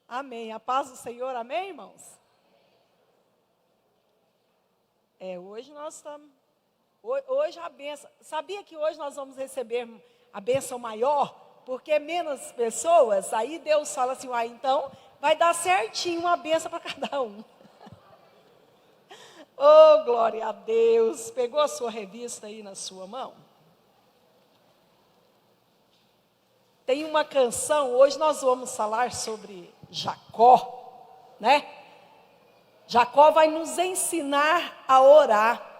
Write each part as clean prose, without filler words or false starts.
Amém. A paz do Senhor, amém, irmãos? Hoje nós estamos... Hoje a bênção... Sabia que hoje nós vamos receber a bênção maior? Porque menos pessoas, aí Deus fala assim, então vai dar certinho uma bênção para cada um. Oh, glória a Deus. Pegou a sua revista aí na sua mão? Tem uma canção, hoje nós vamos falar sobre Jacó, né? Jacó vai nos ensinar a orar.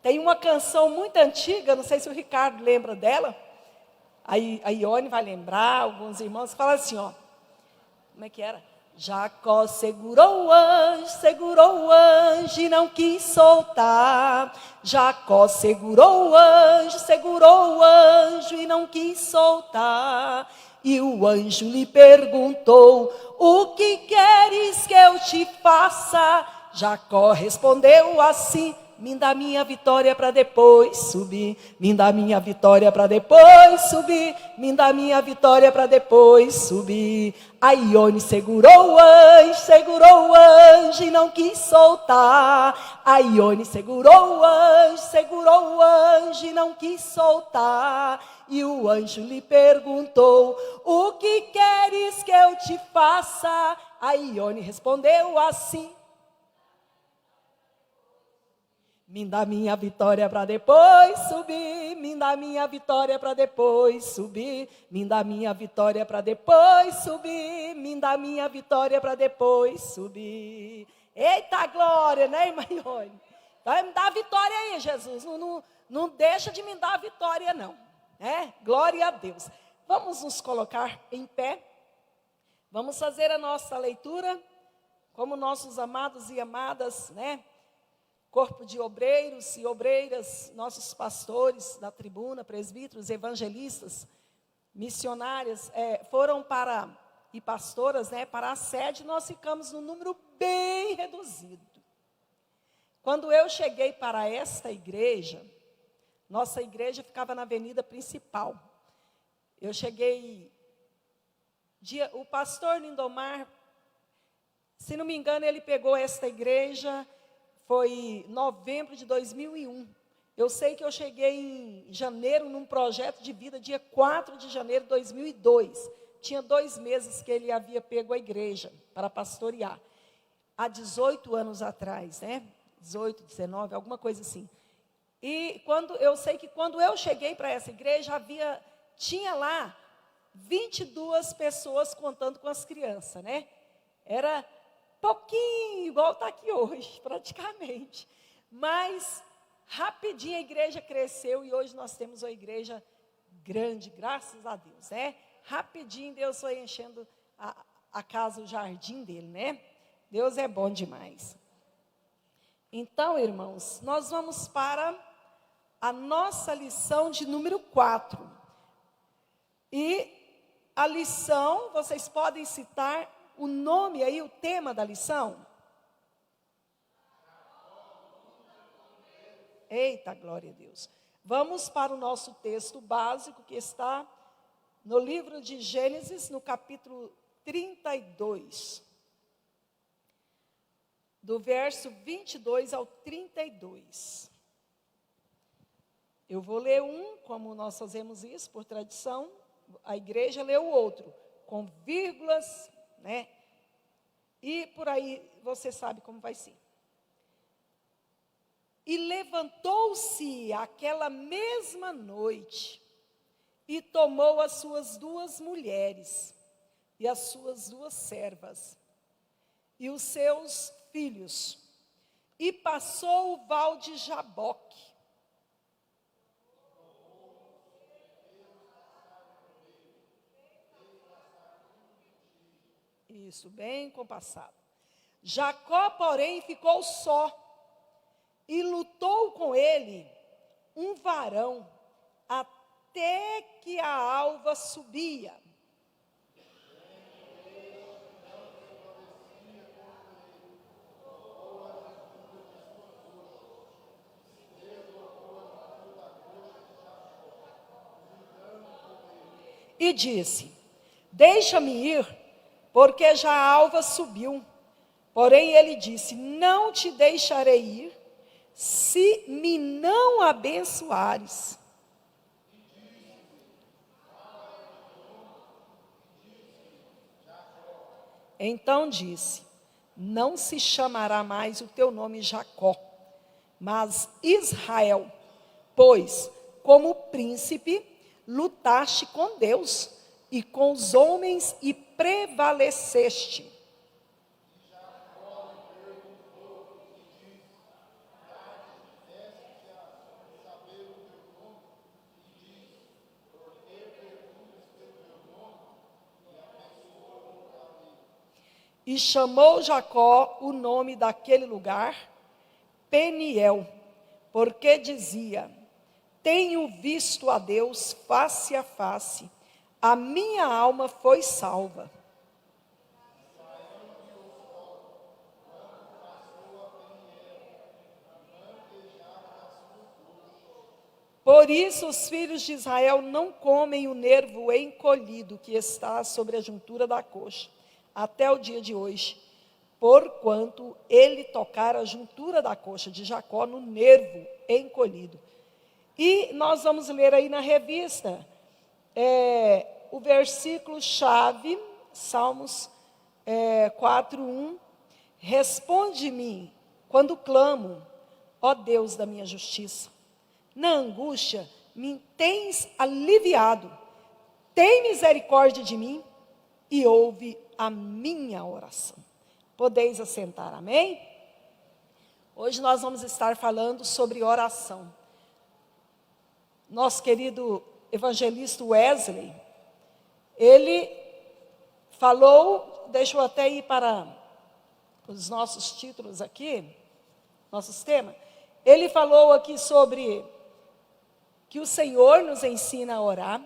Tem uma canção muito antiga, não sei se o Ricardo lembra dela. A Ione vai lembrar, alguns irmãos falam assim, como é que era? Jacó segurou o anjo e não quis soltar. Jacó segurou o anjo e não quis soltar. E o anjo lhe perguntou, o que queres que eu te faça? Jacó respondeu assim, me dá minha vitória para depois subir. Me dá minha vitória para depois subir. Me dá minha vitória para depois subir. A Ione segurou o anjo e não quis soltar. A Ione segurou o anjo e não quis soltar. E o anjo lhe perguntou, o que queres que eu te faça? A Ione respondeu assim, me dá minha vitória para depois subir, me dá minha vitória para depois subir, me dá minha vitória para depois subir, me dá minha vitória para depois subir. Eita glória, né, irmã Ione? Vai me dar a vitória aí, Jesus, não deixa de me dar a vitória não, né? Glória a Deus. Vamos nos colocar em pé, vamos fazer a nossa leitura, como nossos amados e amadas, né? Corpo de obreiros e obreiras, nossos pastores da tribuna, presbíteros, evangelistas, missionárias, foram para, e pastoras, para a sede, nós ficamos num número bem reduzido. Quando eu cheguei para esta igreja, nossa igreja ficava na avenida principal. Eu cheguei, o pastor Lindomar, se não me engano, ele pegou esta igreja... Foi novembro de 2001. Eu sei que eu cheguei em janeiro num projeto de vida, dia 4 de janeiro de 2002. Tinha 2 meses que ele havia pego a igreja para pastorear. Há 18 anos atrás, 18, 19, alguma coisa assim. E eu sei que quando eu cheguei para essa igreja, tinha lá 22 pessoas contando com as crianças, Era... pouquinho, igual está aqui hoje, praticamente. Mas, rapidinho a igreja cresceu e hoje nós temos uma igreja grande, graças a Deus, Rapidinho Deus foi enchendo a casa, o jardim dele, Deus é bom demais. Então, irmãos, nós vamos para a nossa lição de número 4. E a lição, vocês podem citar o nome aí, o tema da lição? Eita, glória a Deus. Vamos para o nosso texto básico, que está no livro de Gênesis, no capítulo 32. Do verso 22 ao 32. Eu vou ler um, como nós fazemos isso, por tradição. A igreja lê o outro, com vírgulas, E por aí você sabe como vai ser. E levantou-se aquela mesma noite e tomou as suas 2 mulheres e as suas 2 servas e os seus filhos e passou o val de Jaboque. Isso, bem compassado. Jacó, porém, ficou só e lutou com ele um varão até que a alva subia. E disse, deixa-me ir porque já a alva subiu. Porém ele disse: não te deixarei ir, se me não abençoares. Então disse: não se chamará mais o teu nome Jacó, mas Israel, pois, como príncipe, lutaste com Deus e com os homens e prevaleceste. E chamou Jacó o nome daquele lugar Peniel, porque dizia: tenho visto a Deus face a face, a minha alma foi salva. Por isso os filhos de Israel não comem o nervo encolhido que está sobre a juntura da coxa, até o dia de hoje, porquanto ele tocara a juntura da coxa de Jacó no nervo encolhido. E nós vamos ler aí na revista, o versículo-chave, Salmos 4:1. Responde-me quando clamo, ó Deus da minha justiça. Na angústia me tens aliviado. Tem misericórdia de mim e ouve a minha oração. Podeis assentar, amém? Hoje nós vamos estar falando sobre oração. Nosso querido evangelista Wesley, ele falou, deixa eu até ir para os nossos títulos aqui, nossos temas. Ele falou aqui sobre que o Senhor nos ensina a orar.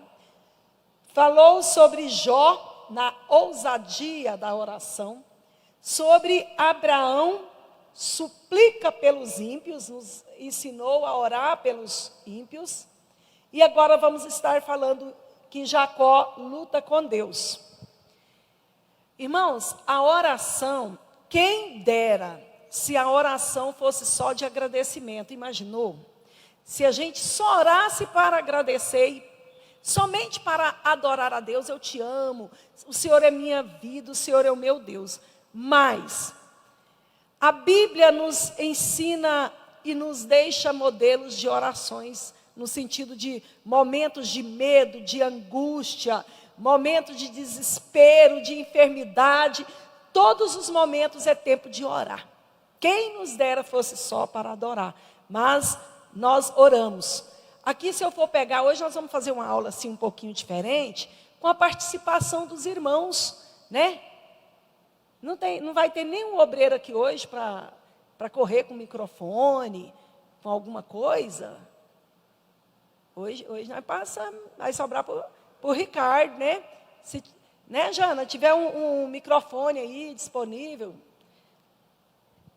Falou sobre Jó, na ousadia da oração. Sobre Abraão, suplica pelos ímpios, nos ensinou a orar pelos ímpios. E agora vamos estar falando que Jacó luta com Deus. Irmãos, a oração, quem dera se a oração fosse só de agradecimento, imaginou? Se a gente só orasse para agradecer, somente para adorar a Deus, eu te amo, o Senhor é minha vida, o Senhor é o meu Deus. Mas a Bíblia nos ensina e nos deixa modelos de orações, no sentido de momentos de medo, de angústia, momentos de desespero, de enfermidade. Todos os momentos é tempo de orar. Quem nos dera fosse só para adorar, mas nós oramos. Aqui, se eu for pegar, hoje nós vamos fazer uma aula assim um pouquinho diferente, com a participação dos irmãos, né? Não vai ter nenhum obreiro aqui hoje para correr com o microfone, com alguma coisa. Hoje nós passamos, vai sobrar para o Ricardo, né? Se, né, Jana, tiver um microfone aí disponível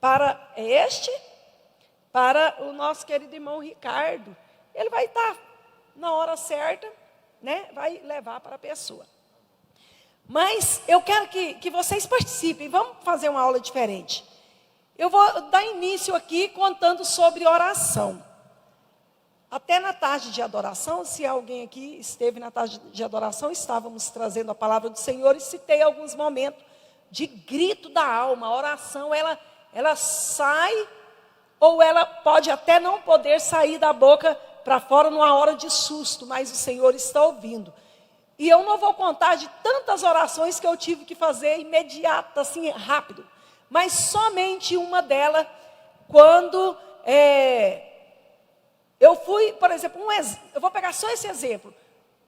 para o nosso querido irmão Ricardo, ele vai estar na hora certa, né? Vai levar para a pessoa. Mas eu quero que vocês participem, vamos fazer uma aula diferente. Eu vou dar início aqui contando sobre oração. Até na tarde de adoração, se alguém aqui esteve na tarde de adoração, estávamos trazendo a palavra do Senhor e citei alguns momentos de grito da alma. A oração, ela sai, ou ela pode até não poder sair da boca para fora numa hora de susto, mas o Senhor está ouvindo. E eu não vou contar de tantas orações que eu tive que fazer imediata, assim, rápido. Mas somente uma delas, quando eu fui, por exemplo, eu vou pegar só esse exemplo.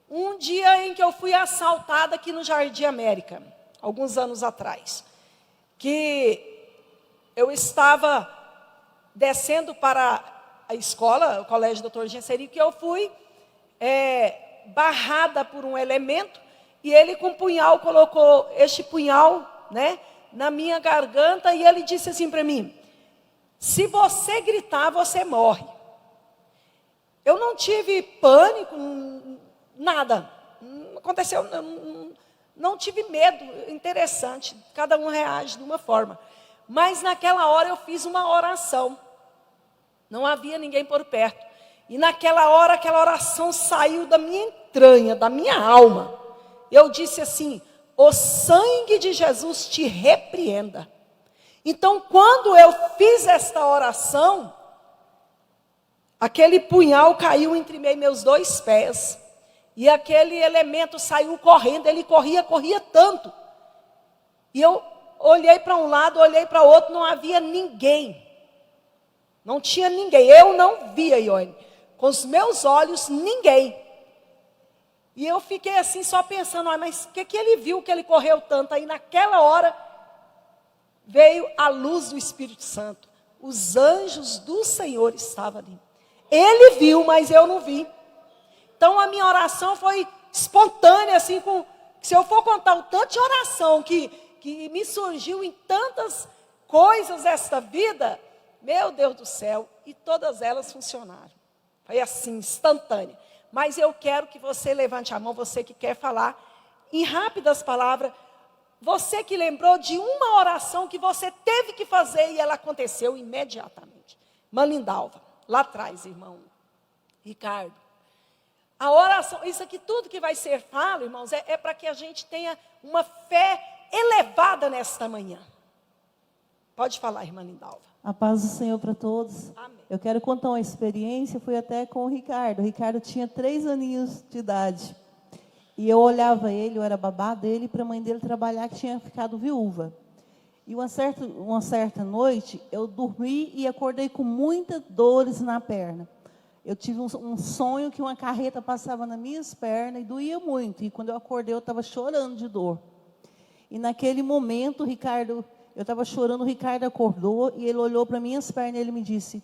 Um dia em que eu fui assaltada aqui no Jardim América, alguns anos atrás. Que eu estava descendo para a escola, o colégio Dr. Genseri, que eu fui barrada por um elemento, e ele com um punhal, colocou este punhal, né, na minha garganta, e ele disse assim para mim: se você gritar, você morre. Eu não tive pânico, nada, não aconteceu, não tive medo, interessante, cada um reage de uma forma. Mas naquela hora eu fiz uma oração, não havia ninguém por perto. E naquela hora, aquela oração saiu da minha entranha, da minha alma. Eu disse assim: o sangue de Jesus te repreenda. Então, quando eu fiz esta oração, aquele punhal caiu entre meus 2 pés. E aquele elemento saiu correndo, ele corria tanto. E eu olhei para um lado, olhei para o outro, não havia ninguém. Não tinha ninguém, eu não via, Ione. Com os meus olhos, ninguém. E eu fiquei assim só pensando, mas o que ele viu que ele correu tanto? Aí naquela hora veio a luz do Espírito Santo. Os anjos do Senhor estavam ali. Ele viu, mas eu não vi. Então a minha oração foi espontânea, assim, se eu for contar o tanto de oração que me surgiu em tantas coisas desta vida, meu Deus do céu, e todas elas funcionaram. Foi assim, instantânea. Mas eu quero que você levante a mão, você que quer falar em rápidas palavras, você que lembrou de uma oração que você teve que fazer e ela aconteceu imediatamente. Manindalva, lá atrás, irmão Ricardo. A oração, isso aqui tudo que vai ser falo, irmãos, é para que a gente tenha uma fé elevada nesta manhã. Pode falar, irmã Lindalva. A paz do Senhor para todos. Amém. Eu quero contar uma experiência, fui até com o Ricardo. O Ricardo tinha 3 aninhos de idade. E eu olhava ele, eu era babá dele, para a mãe dele trabalhar, que tinha ficado viúva. E uma certa noite, eu dormi e acordei com muitas dores na perna. Eu tive um sonho que uma carreta passava nas minhas pernas e doía muito. E quando eu acordei, eu estava chorando de dor. E naquele momento, eu estava chorando, o Ricardo acordou e ele olhou para minhas pernas e ele me disse,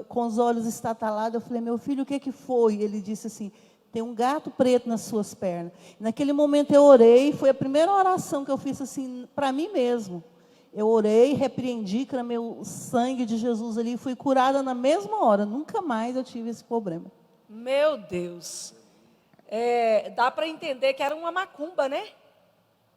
com os olhos estatalados, eu falei, meu filho, o que foi? Ele disse assim, tem um gato preto nas suas pernas. E naquele momento eu orei, foi a primeira oração que eu fiz assim, para mim mesmo. Eu orei, repreendi, clamei o sangue de Jesus ali e fui curada na mesma hora. Nunca mais eu tive esse problema. Meu Deus. Dá para entender que era uma macumba, né?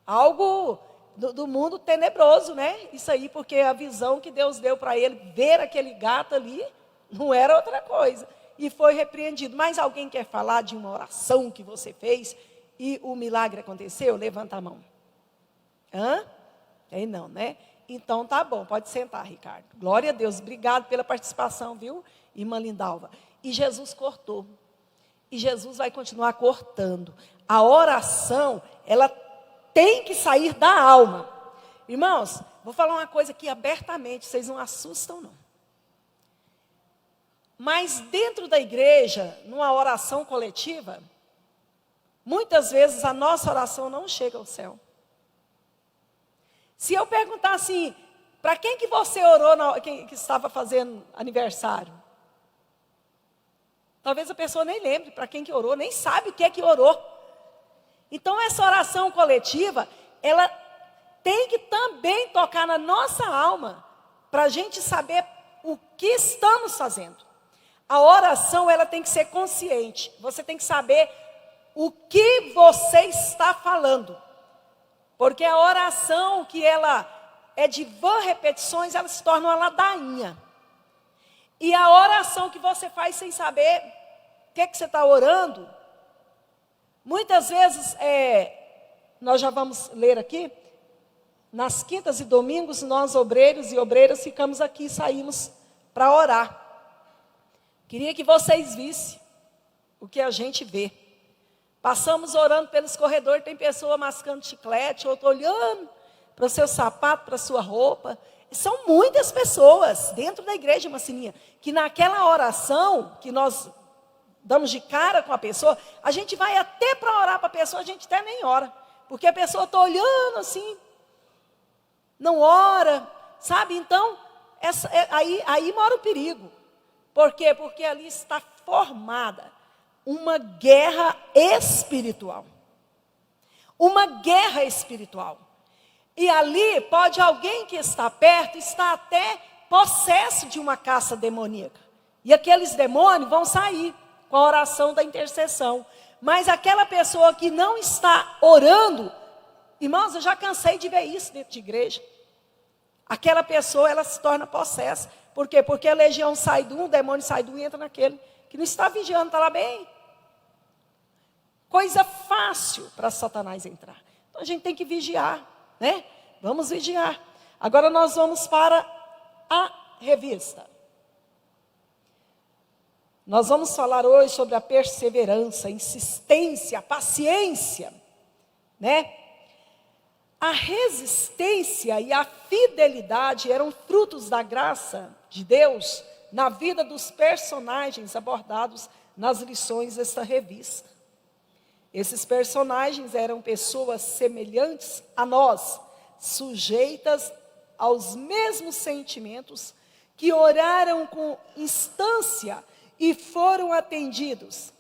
Algo do mundo tenebroso, né? Isso aí, porque a visão que Deus deu para ele, ver aquele gato ali, não era outra coisa. E foi repreendido. Mas alguém quer falar de uma oração que você fez e o milagre aconteceu? Levanta a mão. Não, né? Então tá bom, pode sentar, Ricardo. Glória a Deus, obrigado pela participação, viu, irmã Lindalva. E Jesus cortou. E Jesus vai continuar cortando. A oração, ela tem que sair da alma. Irmãos, vou falar uma coisa aqui abertamente, vocês não assustam não. Mas dentro da igreja, numa oração coletiva, muitas vezes a nossa oração não chega ao céu. Se eu perguntar assim, para quem que você orou que estava fazendo aniversário? Talvez a pessoa nem lembre para quem que orou, nem sabe o que é que orou. Então essa oração coletiva, ela tem que também tocar na nossa alma, para a gente saber o que estamos fazendo. A oração, ela tem que ser consciente. Você tem que saber o que você está falando. Porque a oração que ela é de vã repetições, ela se torna uma ladainha. E a oração que você faz sem saber o que você está orando, muitas vezes, nós já vamos ler aqui, nas quintas e domingos, nós obreiros e obreiras ficamos aqui, saímos para orar. Queria que vocês vissem o que a gente vê. Passamos orando pelos corredores, tem pessoa mascando chiclete, outra olhando para o seu sapato, para a sua roupa. São muitas pessoas dentro da igreja, Macininha, que naquela oração que nós damos de cara com a pessoa, a gente vai até para orar para a pessoa, a gente até nem ora. Porque a pessoa está olhando assim, não ora, sabe? Então, aí mora o perigo. Por quê? Porque ali está formada uma guerra espiritual. Uma guerra espiritual. E ali pode alguém que está perto estar até possesso de uma caça demoníaca. E aqueles demônios vão sair com a oração da intercessão. Mas aquela pessoa que não está orando, irmãos, eu já cansei de ver isso dentro de igreja. Aquela pessoa, ela se torna possessa. Por quê? Porque a legião sai de um, o demônio sai do e entra naquele que não está vigiando, está lá bem. Coisa fácil para Satanás entrar. Então a gente tem que vigiar, né? Vamos vigiar. Agora nós vamos para a revista. Nós vamos falar hoje sobre a perseverança, a insistência, a paciência, né? A resistência e a fidelidade eram frutos da graça de Deus na vida dos personagens abordados nas lições desta revista. Esses personagens eram pessoas semelhantes a nós, sujeitas aos mesmos sentimentos, que oraram com instância e foram atendidos.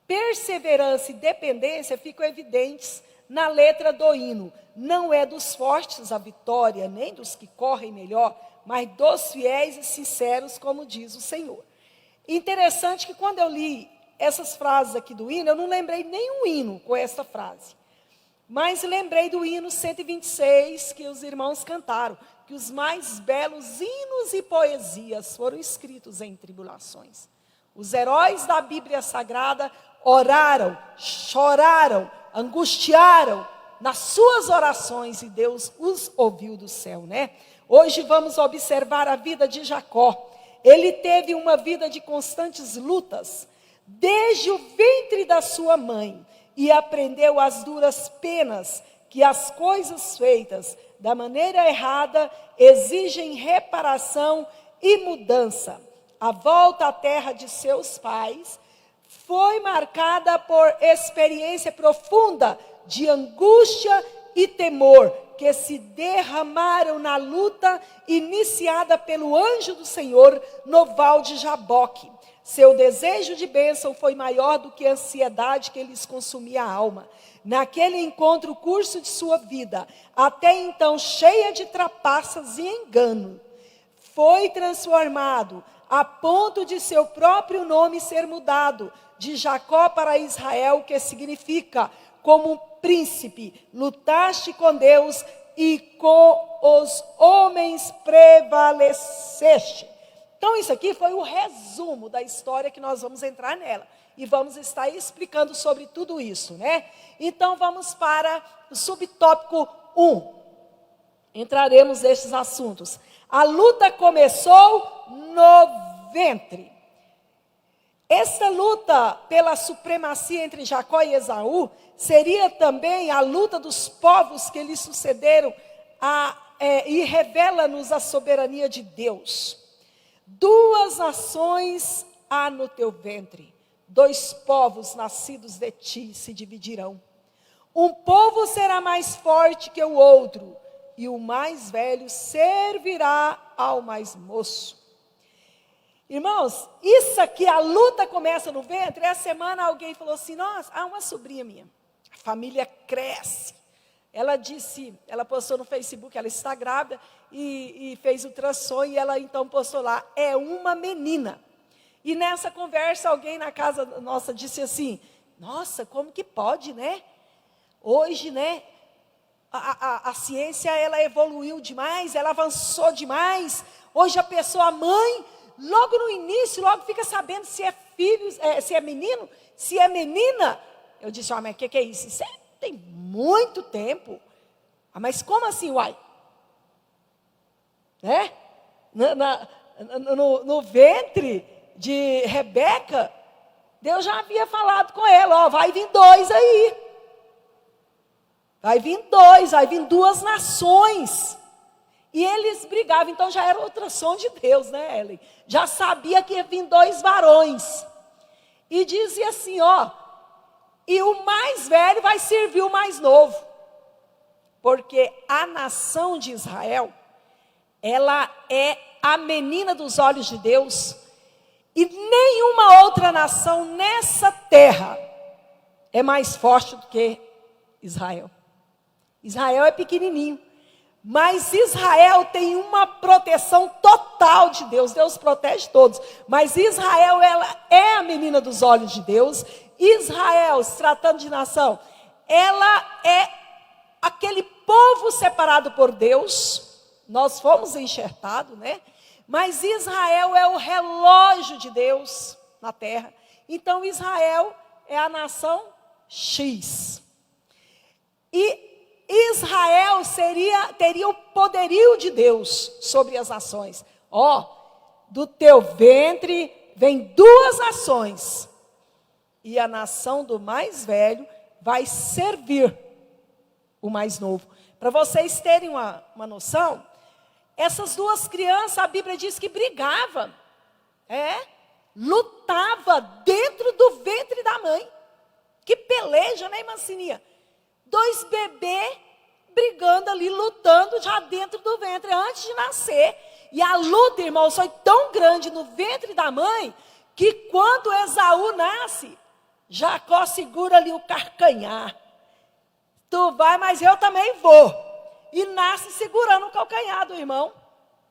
Perseverança e dependência ficam evidentes na letra do hino. Não é dos fortes a vitória, nem dos que correm melhor, mas dos fiéis e sinceros, como diz o Senhor. Interessante que quando eu li essas frases aqui do hino, eu não lembrei nenhum hino com essa frase. Mas lembrei do hino 126 que os irmãos cantaram, que os mais belos hinos e poesias foram escritos em tribulações. Os heróis da Bíblia Sagrada oraram, choraram, angustiaram nas suas orações e Deus os ouviu do céu, né? Hoje vamos observar a vida de Jacó. Ele teve uma vida de constantes lutas, desde o ventre da sua mãe, e aprendeu as duras penas que as coisas feitas da maneira errada exigem reparação e mudança. A volta à terra de seus pais foi marcada por experiência profunda de angústia e temor, que se derramaram na luta iniciada pelo anjo do Senhor no val de Jaboque. Seu desejo de bênção foi maior do que a ansiedade que lhes consumia a alma. Naquele encontro, o curso de sua vida, até então cheia de trapaças e engano, foi transformado a ponto de seu próprio nome ser mudado de Jacó para Israel, que significa como um príncipe, lutaste com Deus e com os homens prevaleceste. Então isso aqui foi o resumo da história que nós vamos entrar nela. E vamos estar explicando sobre tudo isso, né? Então vamos para o subtópico 1. Entraremos nesses assuntos. A luta começou no ventre. Esta luta pela supremacia entre Jacó e Esaú seria também a luta dos povos que lhe sucederam e revela-nos a soberania de Deus. Duas nações há no teu ventre, dois povos nascidos de ti se dividirão. Um povo será mais forte que o outro, e o mais velho servirá ao mais moço. Irmãos, isso aqui, a luta começa no ventre. Essa semana alguém falou assim, nossa, uma sobrinha minha, a família cresce. Ela disse, ela postou no Facebook, ela está grávida e fez ultrassom e ela então postou lá, é uma menina. E nessa conversa alguém na casa nossa disse assim, nossa, como que pode, né? Hoje, né, a ciência ela evoluiu demais, ela avançou demais. Hoje a pessoa, a mãe, logo no início, logo fica sabendo se é filho, se é menino, se é menina. Eu disse, mas o que é isso? Isso tem muito tempo. Mas como assim, uai? Né? No ventre de Rebeca, Deus já havia falado com ela, vai vir dois aí. Vai vir dois, vai vir duas nações. E eles brigavam, então já era ultrassom de Deus, né, Ellen? Já sabia que ia vir dois varões. E dizia assim, e o mais velho vai servir o mais novo. Porque a nação de Israel, ela é a menina dos olhos de Deus. E nenhuma outra nação nessa terra é mais forte do que Israel. Israel é pequenininho. Mas Israel tem uma proteção total de Deus. Deus protege todos. Mas Israel, ela é a menina dos olhos de Deus. Israel, se tratando de nação, ela é aquele povo separado por Deus. Nós fomos enxertados, né? Mas Israel é o relógio de Deus na terra. Então Israel é a nação X. E Israel teria o poderio de Deus sobre as nações. Do teu ventre vem 2 nações. E a nação do mais velho vai servir o mais novo. Para vocês terem uma noção, essas 2 crianças, a Bíblia diz que brigavam. Lutava dentro do ventre da mãe. Que peleja, né, irmã Sininha? 2 bebês brigando ali, lutando já dentro do ventre, antes de nascer. E a luta, irmãos, foi tão grande no ventre da mãe, que quando Esaú nasce, Jacó segura ali o calcanhar. Tu vai, mas eu também vou. E nasce segurando o calcanhar do irmão.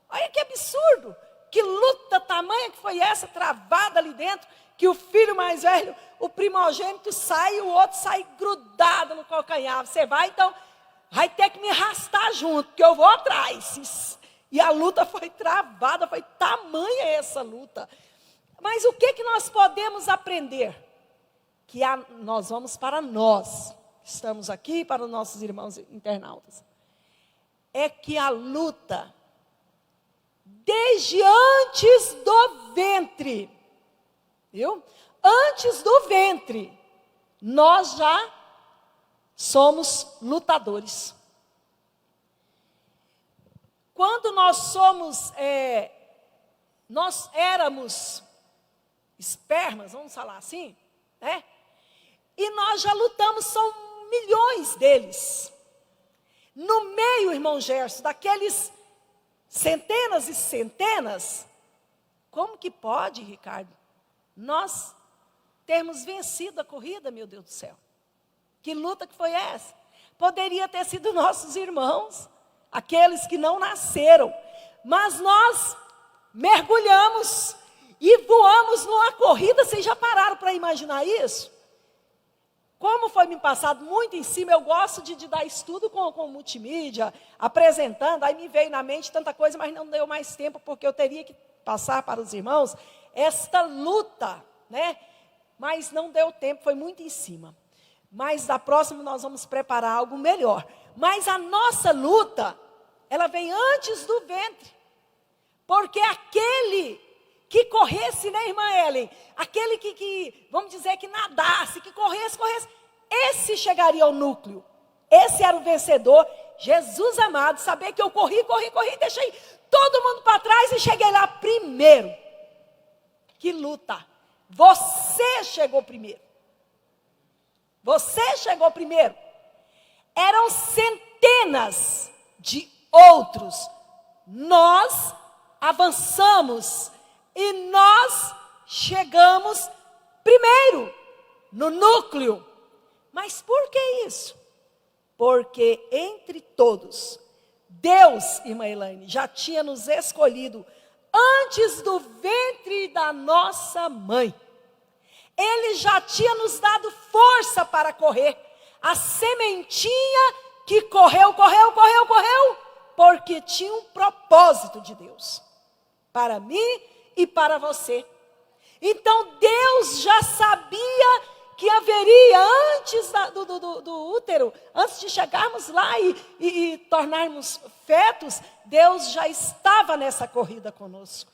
Olha que absurdo. Que luta tamanha que foi essa, travada ali dentro, que o filho mais velho, o primogênito, sai e o outro sai grudado no calcanhar. Você vai, então, vai ter que me arrastar junto, porque eu vou atrás. E a luta foi travada, foi tamanha essa luta. Mas o que nós podemos aprender? Que nós vamos para nós, estamos aqui, para os nossos irmãos internautas. É que a luta, desde antes do ventre, viu? Antes do ventre, nós já somos lutadores. Quando nós éramos espermas, vamos falar assim, né? E nós já lutamos, são milhões deles. No meio, irmão Gerson, daqueles centenas e centenas, como que pode, Ricardo, nós termos vencido a corrida, meu Deus do céu? Que luta que foi essa? Poderia ter sido nossos irmãos, aqueles que não nasceram, mas nós mergulhamos e voamos numa corrida. Vocês já pararam para imaginar isso? Como foi me passado muito em cima, eu gosto de dar estudo com multimídia, apresentando, aí me veio na mente tanta coisa, mas não deu mais tempo, porque eu teria que passar para os irmãos esta luta, né? Mas não deu tempo, foi muito em cima. Mas da próxima nós vamos preparar algo melhor. Mas a nossa luta, ela vem antes do ventre. Porque aquele que corresse, né, irmã Ellen? Aquele que vamos dizer, que nadasse, que corresse, esse chegaria ao núcleo. Esse era o vencedor. Jesus amado, saber que eu corri, deixei todo mundo para trás e cheguei lá primeiro. Que luta! Você chegou primeiro. Você chegou primeiro. Eram centenas de outros. Nós avançamos e nós chegamos primeiro no núcleo. Mas por que isso? Porque entre todos, Deus, irmã Elaine, já tinha nos escolhido antes do ventre da nossa mãe. Ele já tinha nos dado força para correr. A sementinha que correu, porque tinha um propósito de Deus, para mim e para você. Então Deus já sabia que haveria antes do útero, antes de chegarmos lá e tornarmos fetos, Deus já estava nessa corrida conosco.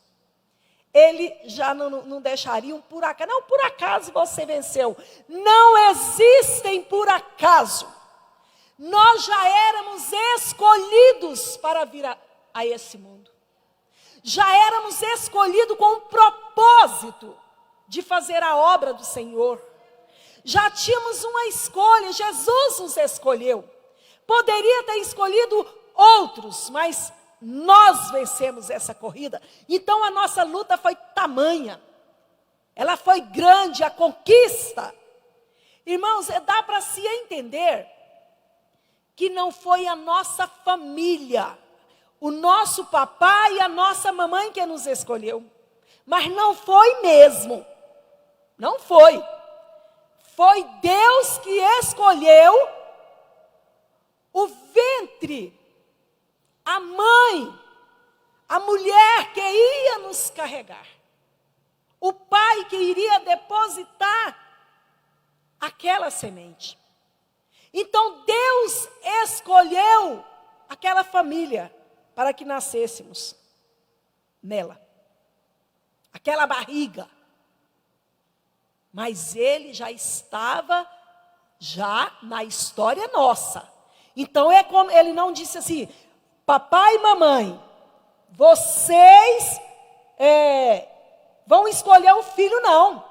Ele já não deixaria um por acaso. Não, por acaso você venceu. Não existem por acaso. Nós já éramos escolhidos para vir a esse mundo. Já éramos escolhidos com um propósito de fazer a obra do Senhor. Já tínhamos uma escolha, Jesus nos escolheu. Poderia ter escolhido outros, mas nós vencemos essa corrida. Então a nossa luta foi tamanha. Ela foi grande, a conquista. Irmãos, dá para se entender que não foi a nossa família, o nosso papai e a nossa mamãe que nos escolheu. Mas não foi mesmo. Não foi. Foi Deus que escolheu o ventre, a mãe, a mulher que ia nos carregar, o pai que iria depositar aquela semente. Então Deus escolheu aquela família para que nascêssemos nela, aquela barriga. Mas ele já estava na história nossa. Então é como ele não disse assim: papai e mamãe, vocês vão escolher um filho, não.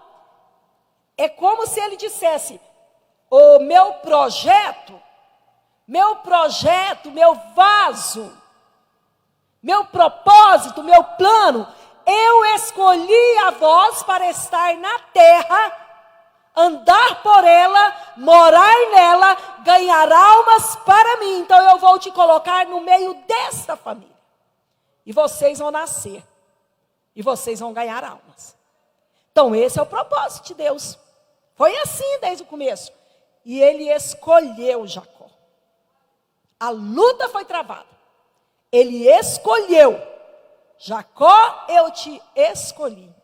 É como se ele dissesse: o meu projeto, meu vaso, meu propósito, meu plano, eu escolhi a vós para estar na terra, andar por ela, morar nela, ganhar almas para mim. Então eu vou te colocar no meio desta família. E vocês vão nascer. E vocês vão ganhar almas. Então esse é o propósito de Deus. Foi assim desde o começo. E ele escolheu Jacó. A luta foi travada. Ele escolheu. Jacó, eu te escolhi.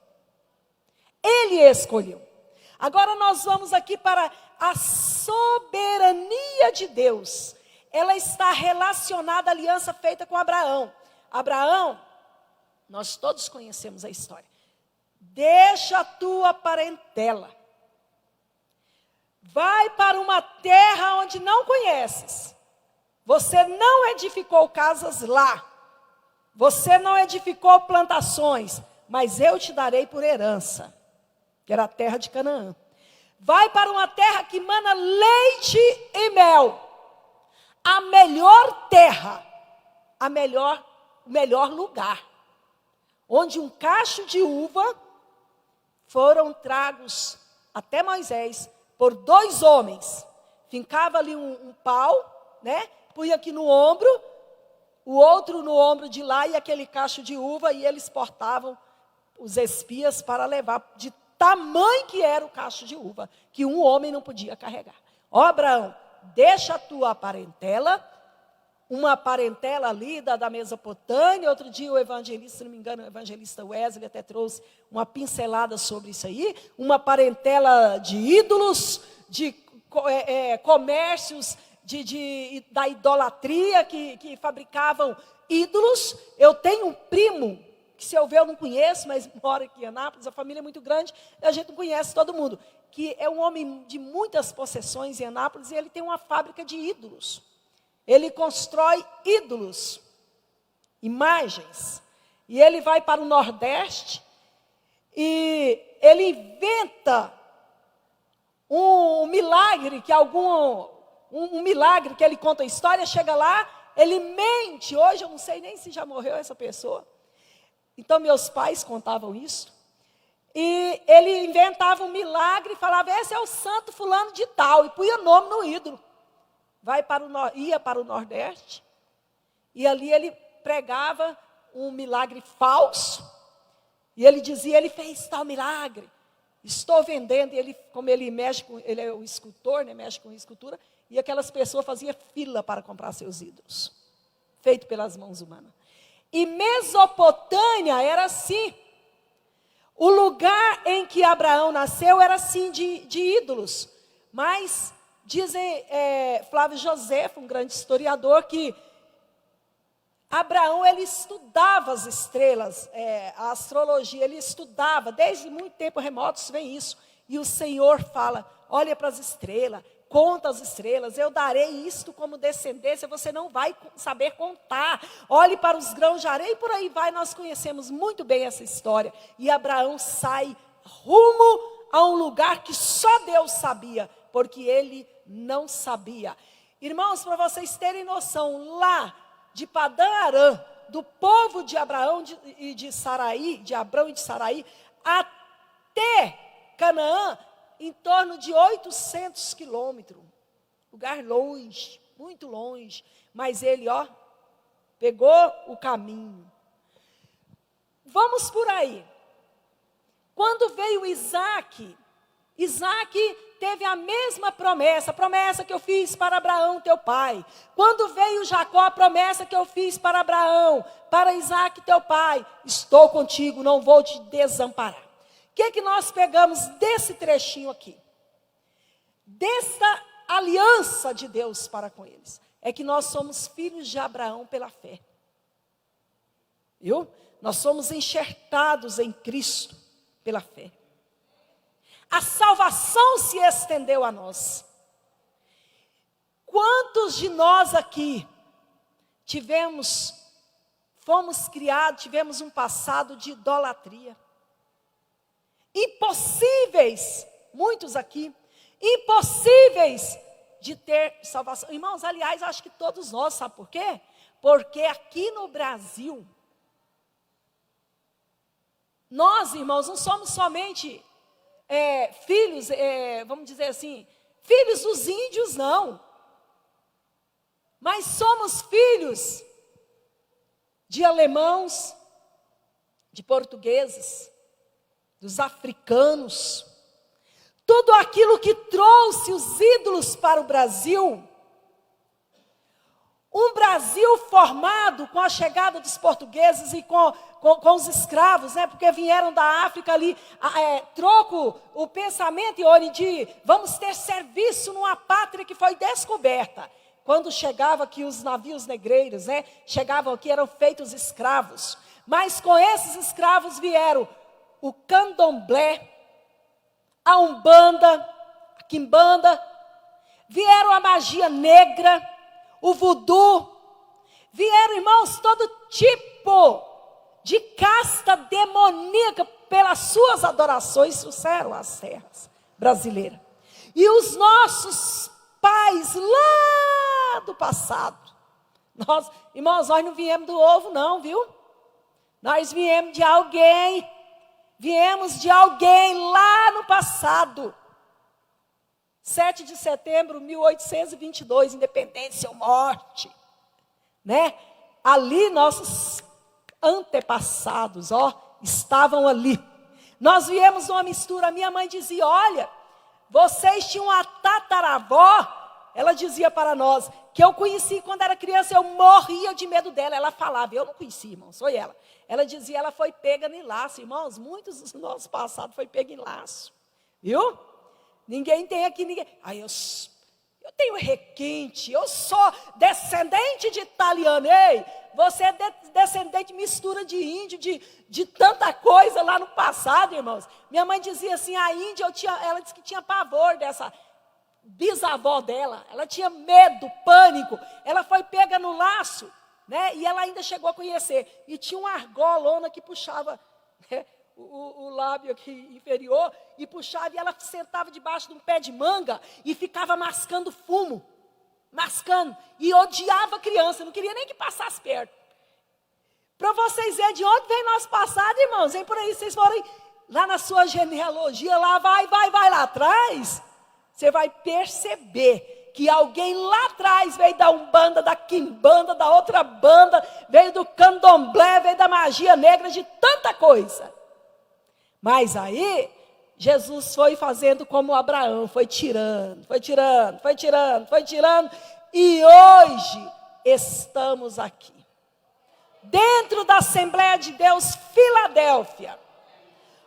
Ele escolheu. Agora nós vamos aqui para a soberania de Deus. Ela está relacionada à aliança feita com Abraão. Abraão, nós todos conhecemos a história. Deixa a tua parentela. Vai para uma terra onde não conheces. Você não edificou casas lá. Você não edificou plantações, mas eu te darei por herança, que era a terra de Canaã. Vai para uma terra que mana leite e mel. A melhor terra, o melhor lugar, onde um cacho de uva foram tragos até Moisés por 2 homens. Fincava ali um pau, né? Punha aqui no ombro, o outro no ombro de lá e aquele cacho de uva, e eles portavam os espias para levar, de tamanho que era o cacho de uva, que um homem não podia carregar. Ó Abraão, deixa a tua parentela, uma parentela ali da Mesopotâmia. Outro dia o evangelista, se não me engano, o evangelista Wesley até trouxe uma pincelada sobre isso aí, uma parentela de ídolos, de comércios, da idolatria, que fabricavam ídolos. Eu tenho um primo, que se eu ver eu não conheço, mas mora aqui em Anápolis, a família é muito grande, a gente não conhece todo mundo, que é um homem de muitas possessões em Anápolis, e ele tem uma fábrica de ídolos. Ele constrói ídolos, imagens, e ele vai para o Nordeste, e ele inventa um milagre, um milagre que ele conta a história, chega lá, ele mente. Hoje eu não sei nem se já morreu essa pessoa. Então meus pais contavam isso. E ele inventava um milagre e falava: esse é o santo fulano de tal, e punha nome no ídolo. Ia para o Nordeste, e ali ele pregava um milagre falso, e ele dizia: ele fez tal milagre, estou vendendo. E ele, como ele é o escultor, né, mexe com escultura, e aquelas pessoas faziam fila para comprar seus ídolos, feito pelas mãos humanas. E Mesopotâmia era assim. O lugar em que Abraão nasceu era assim de ídolos. Mas dizem Flávio Josefo, um grande historiador, que Abraão, ele estudava as estrelas, a astrologia, ele estudava, desde muito tempo remotos vem isso. E o Senhor fala: olha para as estrelas, conta as estrelas, eu darei isto como descendência, você não vai saber contar. Olhe para os grãos de areia, e por aí vai. Nós conhecemos muito bem essa história. E Abraão sai rumo a um lugar que só Deus sabia, porque ele não sabia. Irmãos, para vocês terem noção, lá de Padã Arã, do povo de Abraão e de Saraí, de Abrão e de Saraí, até Canaã, em torno de 800 quilômetros. Lugar longe, muito longe. Mas ele, pegou o caminho. Vamos por aí. Quando veio Isaac teve a mesma promessa, a promessa que eu fiz para Abraão, teu pai. Quando veio Jacó, a promessa que eu fiz para Abraão, para Isaac, teu pai. Estou contigo, não vou te desamparar. O que nós pegamos desse trechinho aqui? Desta aliança de Deus para com eles. É que nós somos filhos de Abraão pela fé. Viu? Nós somos enxertados em Cristo pela fé. A salvação se estendeu a nós. Quantos de nós aqui fomos criados, tivemos um passado de idolatria? Impossíveis, muitos aqui, impossíveis de ter salvação. Irmãos, aliás, acho que todos nós, sabe por quê? Porque aqui no Brasil, nós, irmãos, não somos somente filhos, vamos dizer assim, filhos dos índios, não. Mas somos filhos de alemãos, de portugueses, dos africanos. Tudo aquilo que trouxe os ídolos para o Brasil. Um Brasil formado com a chegada dos portugueses e com os escravos, né? Porque vieram da África ali, troco o pensamento e de vamos ter serviço numa pátria que foi descoberta. Quando chegavam aqui os navios negreiros, né? Chegavam aqui, eram feitos escravos. Mas com esses escravos vieram o candomblé, a umbanda, a quimbanda, vieram a magia negra, o voodoo, vieram, irmãos, todo tipo de casta demoníaca pelas suas adorações trouxeram as terras brasileiras. E os nossos pais lá do passado, irmãos, nós não viemos do ovo não, viu? Nós viemos de alguém lá no passado. 7 de setembro de 1822, independência ou morte, né? Ali nossos antepassados, estavam ali. Nós viemos uma mistura, minha mãe dizia, olha, vocês tinham uma tataravó, ela dizia para nós, que eu conheci quando era criança, eu morria de medo dela, ela falava, eu não conheci, irmãos, foi ela. Ela dizia, ela foi pega em laço, irmãos, muitos dos nossos passados foi pega em laço, viu? Ninguém tem aqui, ninguém. Eu tenho requinte, eu sou descendente de italiano. Ei, você é descendente mistura de índio, de tanta coisa lá no passado, irmãos. Minha mãe dizia assim, a Índia, ela disse que tinha pavor dessa bisavó dela. Ela tinha medo, pânico. Ela foi pega no laço, né? E ela ainda chegou a conhecer. E tinha uma argolona que puxava, né, o lábio aqui inferior, e puxava, e ela sentava debaixo de um pé de manga, e ficava mascando fumo, e odiava a criança, não queria nem que passasse perto. Para vocês verem de onde vem nosso passado, irmãos, vem por aí, vocês forem lá na sua genealogia, lá vai lá atrás, você vai perceber que alguém lá atrás veio da umbanda, da quimbanda, da outra banda, veio do candomblé, veio da magia negra, de tanta coisa. Mas aí, Jesus foi fazendo como Abraão, foi tirando. E hoje estamos aqui, dentro da Assembleia de Deus Filadélfia,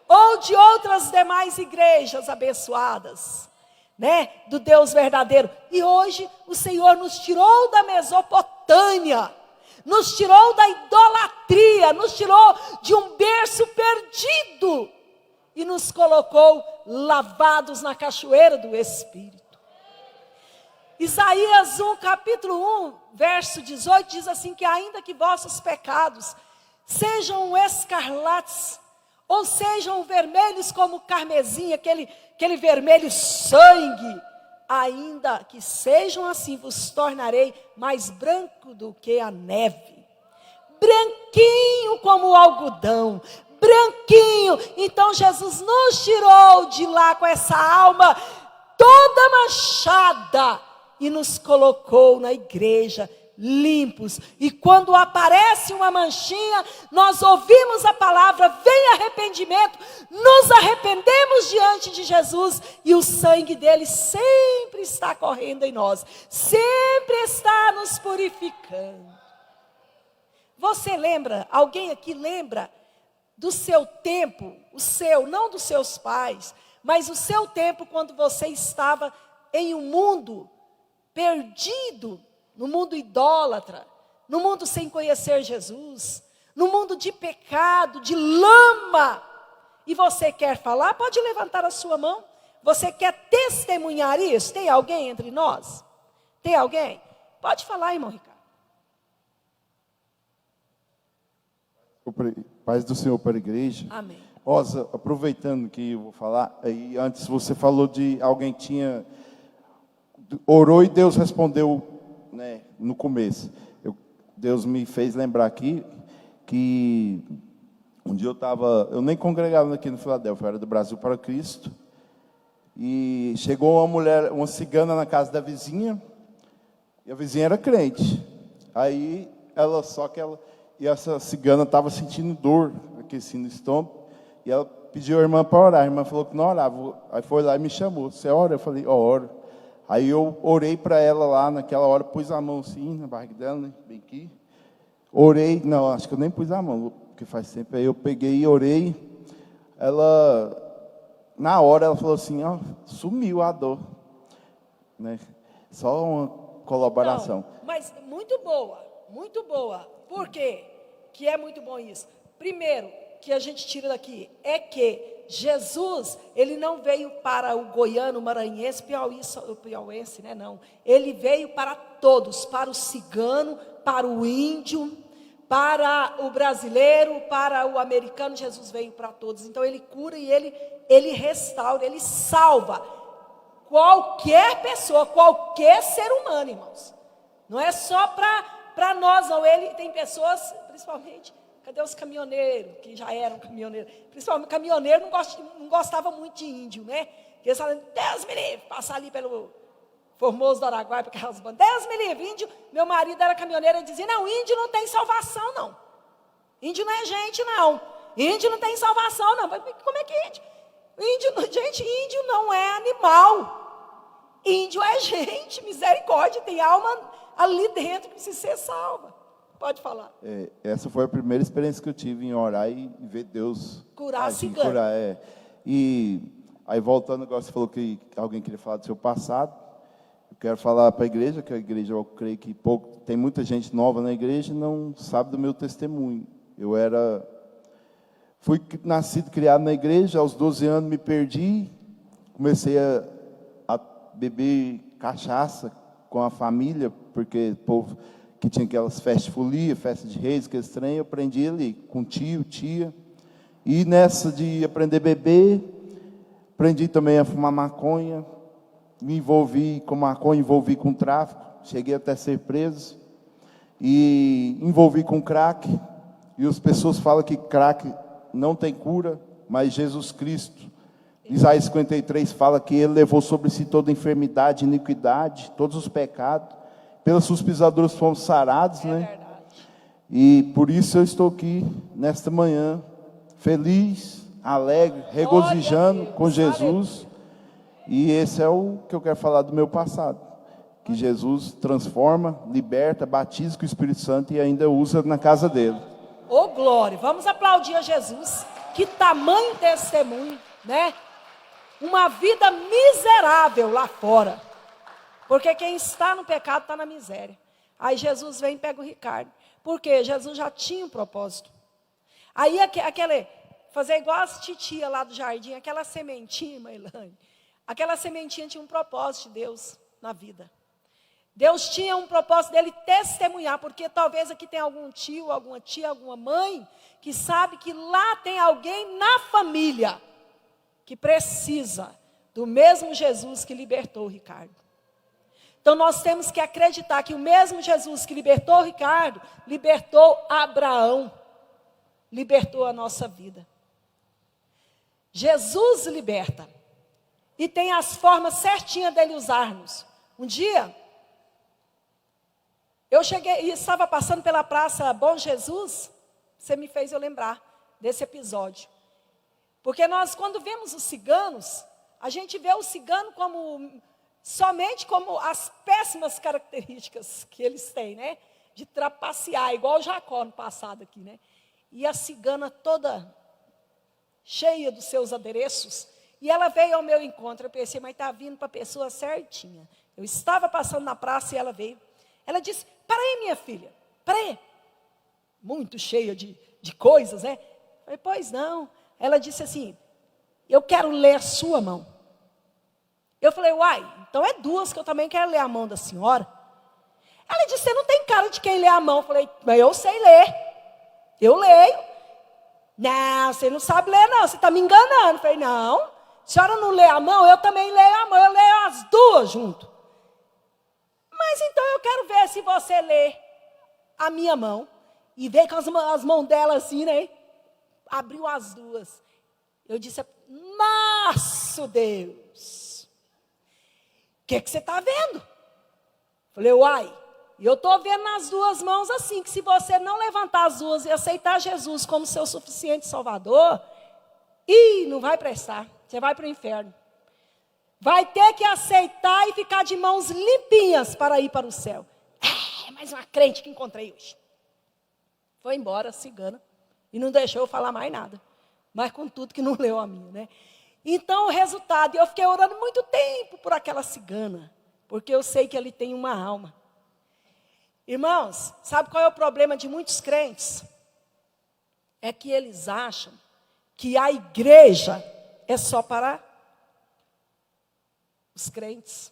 ou de outras demais igrejas abençoadas, né, do Deus verdadeiro. E hoje o Senhor nos tirou da Mesopotâmia, nos tirou da idolatria, nos tirou de um berço perdido, e nos colocou lavados na cachoeira do Espírito. Isaías 1, capítulo 1, verso 18, diz assim, que ainda que vossos pecados sejam escarlates, ou sejam vermelhos como carmesim, aquele vermelho sangue, ainda que sejam assim, vos tornarei mais branco do que a neve, branquinho como o algodão, branquinho. Então Jesus nos tirou de lá com essa alma toda manchada e nos colocou na igreja limpos. E quando aparece uma manchinha, nós ouvimos a palavra, vem arrependimento, nos arrependemos diante de Jesus e o sangue dele sempre está correndo em nós, sempre está nos purificando. Você lembra, alguém aqui lembra do seu tempo, o seu, não dos seus pais, mas o seu tempo quando você estava em um mundo perdido, no mundo idólatra, no mundo sem conhecer Jesus, no mundo de pecado, de lama, e você quer falar? Pode levantar a sua mão. Você quer testemunhar isso? Tem alguém entre nós? Tem alguém? Pode falar, irmão Ricardo. Paz do Senhor para a igreja. Amém. Rosa, aproveitando que eu vou falar, aí antes você falou de alguém que tinha, orou e Deus respondeu, né, no começo. Deus me fez lembrar aqui que um dia eu nem congregava aqui no Filadélfia, eu era do Brasil para Cristo, e chegou uma mulher, uma cigana na casa da vizinha, e a vizinha era crente. Aí e essa cigana estava sentindo dor aqui assim no estômago, e ela pediu a irmã para orar. A irmã falou que não orava. Aí foi lá e me chamou. Você ora? Eu falei, oro. Aí eu orei para ela lá naquela hora, pus a mão assim na barriga dela, né, bem aqui. Orei, não, acho que eu nem pus a mão, porque faz tempo. Aí eu peguei e orei. Na hora ela falou assim, ó, sumiu a dor, né? Só uma colaboração. Não, mas muito boa, muito boa. Por quê que é muito bom isso? Primeiro, que a gente tira daqui, é que Jesus, ele não veio para o goiano, maranhense, piauense, né? Não. Ele veio para todos, para o cigano, para o índio, para o brasileiro, para o americano. Jesus veio para todos. Então ele cura e ele restaura, ele salva qualquer pessoa, qualquer ser humano, irmãos. Não é só para nós, não. Ele tem pessoas, principalmente, cadê os caminhoneiros, que já eram caminhoneiros? Principalmente caminhoneiro não gostava muito de índio, né? Porque eles falavam, Deus me livre, passar ali pelo Formoso do Araguaia, porque aquelas bandas, Deus me livre, índio. Meu marido era caminhoneiro e dizia, não, índio não tem salvação, não. Índio não é gente, não. Índio não tem salvação, não. Mas como é que é índio? Gente, índio não é animal. Índio é gente, misericórdia, tem alma ali dentro que precisa ser salva. Pode falar. Essa foi a primeira experiência que eu tive em orar e ver Deus curar cigano. Curar, E aí voltando, agora você falou que alguém queria falar do seu passado. Eu quero falar para a igreja, que a igreja, eu creio que tem muita gente nova na igreja e não sabe do meu testemunho. Fui nascido, criado na igreja, aos 12 anos me perdi, comecei a beber cachaça com a família, porque o povo que tinha aquelas festas de folia, festa de reis, que estranho, eu aprendi ali com tio, tia. E nessa de aprender a beber, aprendi também a fumar maconha, me envolvi com maconha, envolvi com tráfico, cheguei até ser preso, e envolvi com crack, e as pessoas falam que crack não tem cura, mas Jesus Cristo, Isaías 53 fala que Ele levou sobre si toda enfermidade, iniquidade, todos os pecados, pelas suas pisaduras fomos sarados, né? Verdade. E por isso eu estou aqui, nesta manhã, feliz, alegre, regozijando com Jesus. E esse é o que eu quero falar do meu passado. Que Jesus transforma, liberta, batiza com o Espírito Santo e ainda usa na casa dele. Ô glória, vamos aplaudir a Jesus. Que tamanho testemunho, né? Uma vida miserável lá fora. Porque quem está no pecado está na miséria. Aí Jesus vem e pega o Ricardo. Porque Jesus já tinha um propósito. Aí fazer igual as titia lá do jardim, aquela sementinha, Mailane. Aquela sementinha tinha um propósito de Deus na vida. Deus tinha um propósito dele testemunhar, porque talvez aqui tem algum tio, alguma tia, alguma mãe, que sabe que lá tem alguém na família que precisa do mesmo Jesus que libertou o Ricardo. Então nós temos que acreditar que o mesmo Jesus que libertou o Ricardo, libertou Abraão, libertou a nossa vida. Jesus liberta. E tem as formas certinhas dele usar-nos. Um dia, eu cheguei e estava passando pela Praça Bom Jesus, você me fez eu lembrar desse episódio. Porque nós, quando vemos os ciganos, a gente vê o cigano somente como as péssimas características que eles têm, né? De trapacear, igual o Jacó no passado aqui, né? E a cigana toda cheia dos seus adereços, e ela veio ao meu encontro. Eu pensei, mas está vindo para a pessoa certinha. Eu estava passando na praça e ela veio. Ela disse, para aí, minha filha, para aí. Muito cheia de coisas, né? Eu falei, pois não. Ela disse assim, eu quero ler a sua mão. Eu falei, uai, então é duas que eu também quero ler a mão da senhora. Ela disse, você não tem cara de quem lê a mão. Eu falei, mas eu sei ler. Eu leio. Não, você não sabe ler não, você está me enganando. Eu falei, não, a senhora não lê a mão, eu também leio a mão, eu leio as duas junto. Mas então eu quero ver se você lê a minha mão. E veio com as mãos dela assim, né? Abriu as duas. Eu disse, nosso Deus, o que você está vendo? Falei, uai, eu estou vendo nas duas mãos assim, que se você não levantar as duas e aceitar Jesus como seu suficiente salvador, não vai prestar, você vai para o inferno. Vai ter que aceitar e ficar de mãos limpinhas para ir para o céu. É mais uma crente que encontrei hoje. Foi embora, cigana, e não deixou eu falar mais nada. Mas com tudo que não leu a minha, né? Então, o resultado, eu fiquei orando muito tempo por aquela cigana, porque eu sei que ele tem uma alma. Irmãos, sabe qual é o problema de muitos crentes? É que eles acham que a igreja é só para os crentes.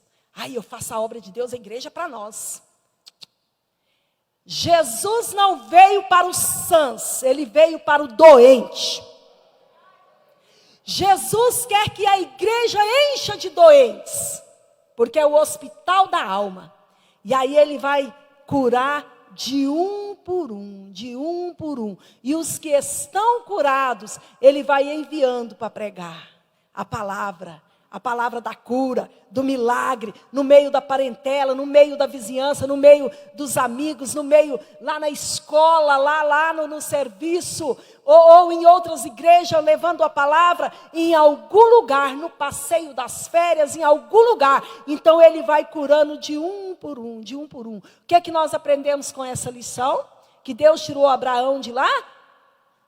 Eu faço a obra de Deus, a igreja é para nós. Jesus não veio para os sãs, ele veio para o doente. Jesus quer que a igreja encha de doentes, porque é o hospital da alma. E aí ele vai curar de um por um, de um por um. E os que estão curados, ele vai enviando para pregar a palavra da cura, do milagre, no meio da parentela, no meio da vizinhança, no meio dos amigos, no meio lá na escola, lá no serviço, ou em outras igrejas, levando a palavra, em algum lugar, no passeio das férias, em algum lugar. Então ele vai curando de um por um, de um por um. O que é que nós aprendemos com essa lição? Que Deus tirou Abraão de lá?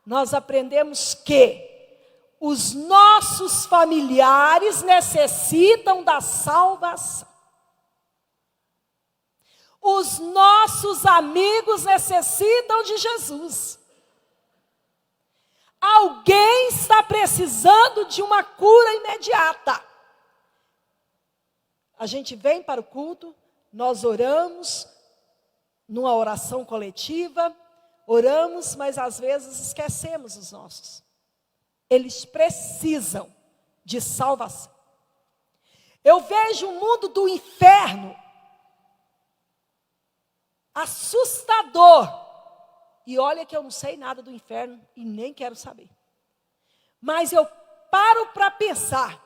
Nós aprendemos que os nossos familiares necessitam da salvação. Os nossos amigos necessitam de Jesus. Alguém está precisando de uma cura imediata. A gente vem para o culto, nós oramos, numa oração coletiva, oramos, mas às vezes esquecemos os nossos. Eles precisam de salvação. Eu vejo o mundo do inferno assustador. E olha que eu não sei nada do inferno e nem quero saber. Mas eu paro para pensar.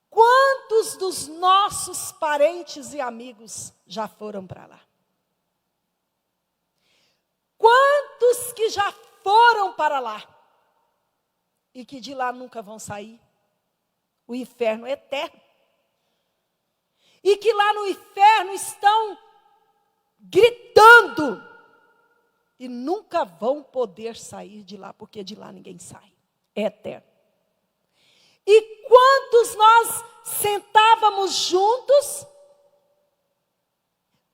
Quantos dos nossos parentes e amigos já foram para lá? Quantos que já foram para lá? E que de lá nunca vão sair. O inferno é eterno. E que lá no inferno estão gritando. E nunca vão poder sair de lá, porque de lá ninguém sai. É eterno. E quantos nós sentávamos juntos?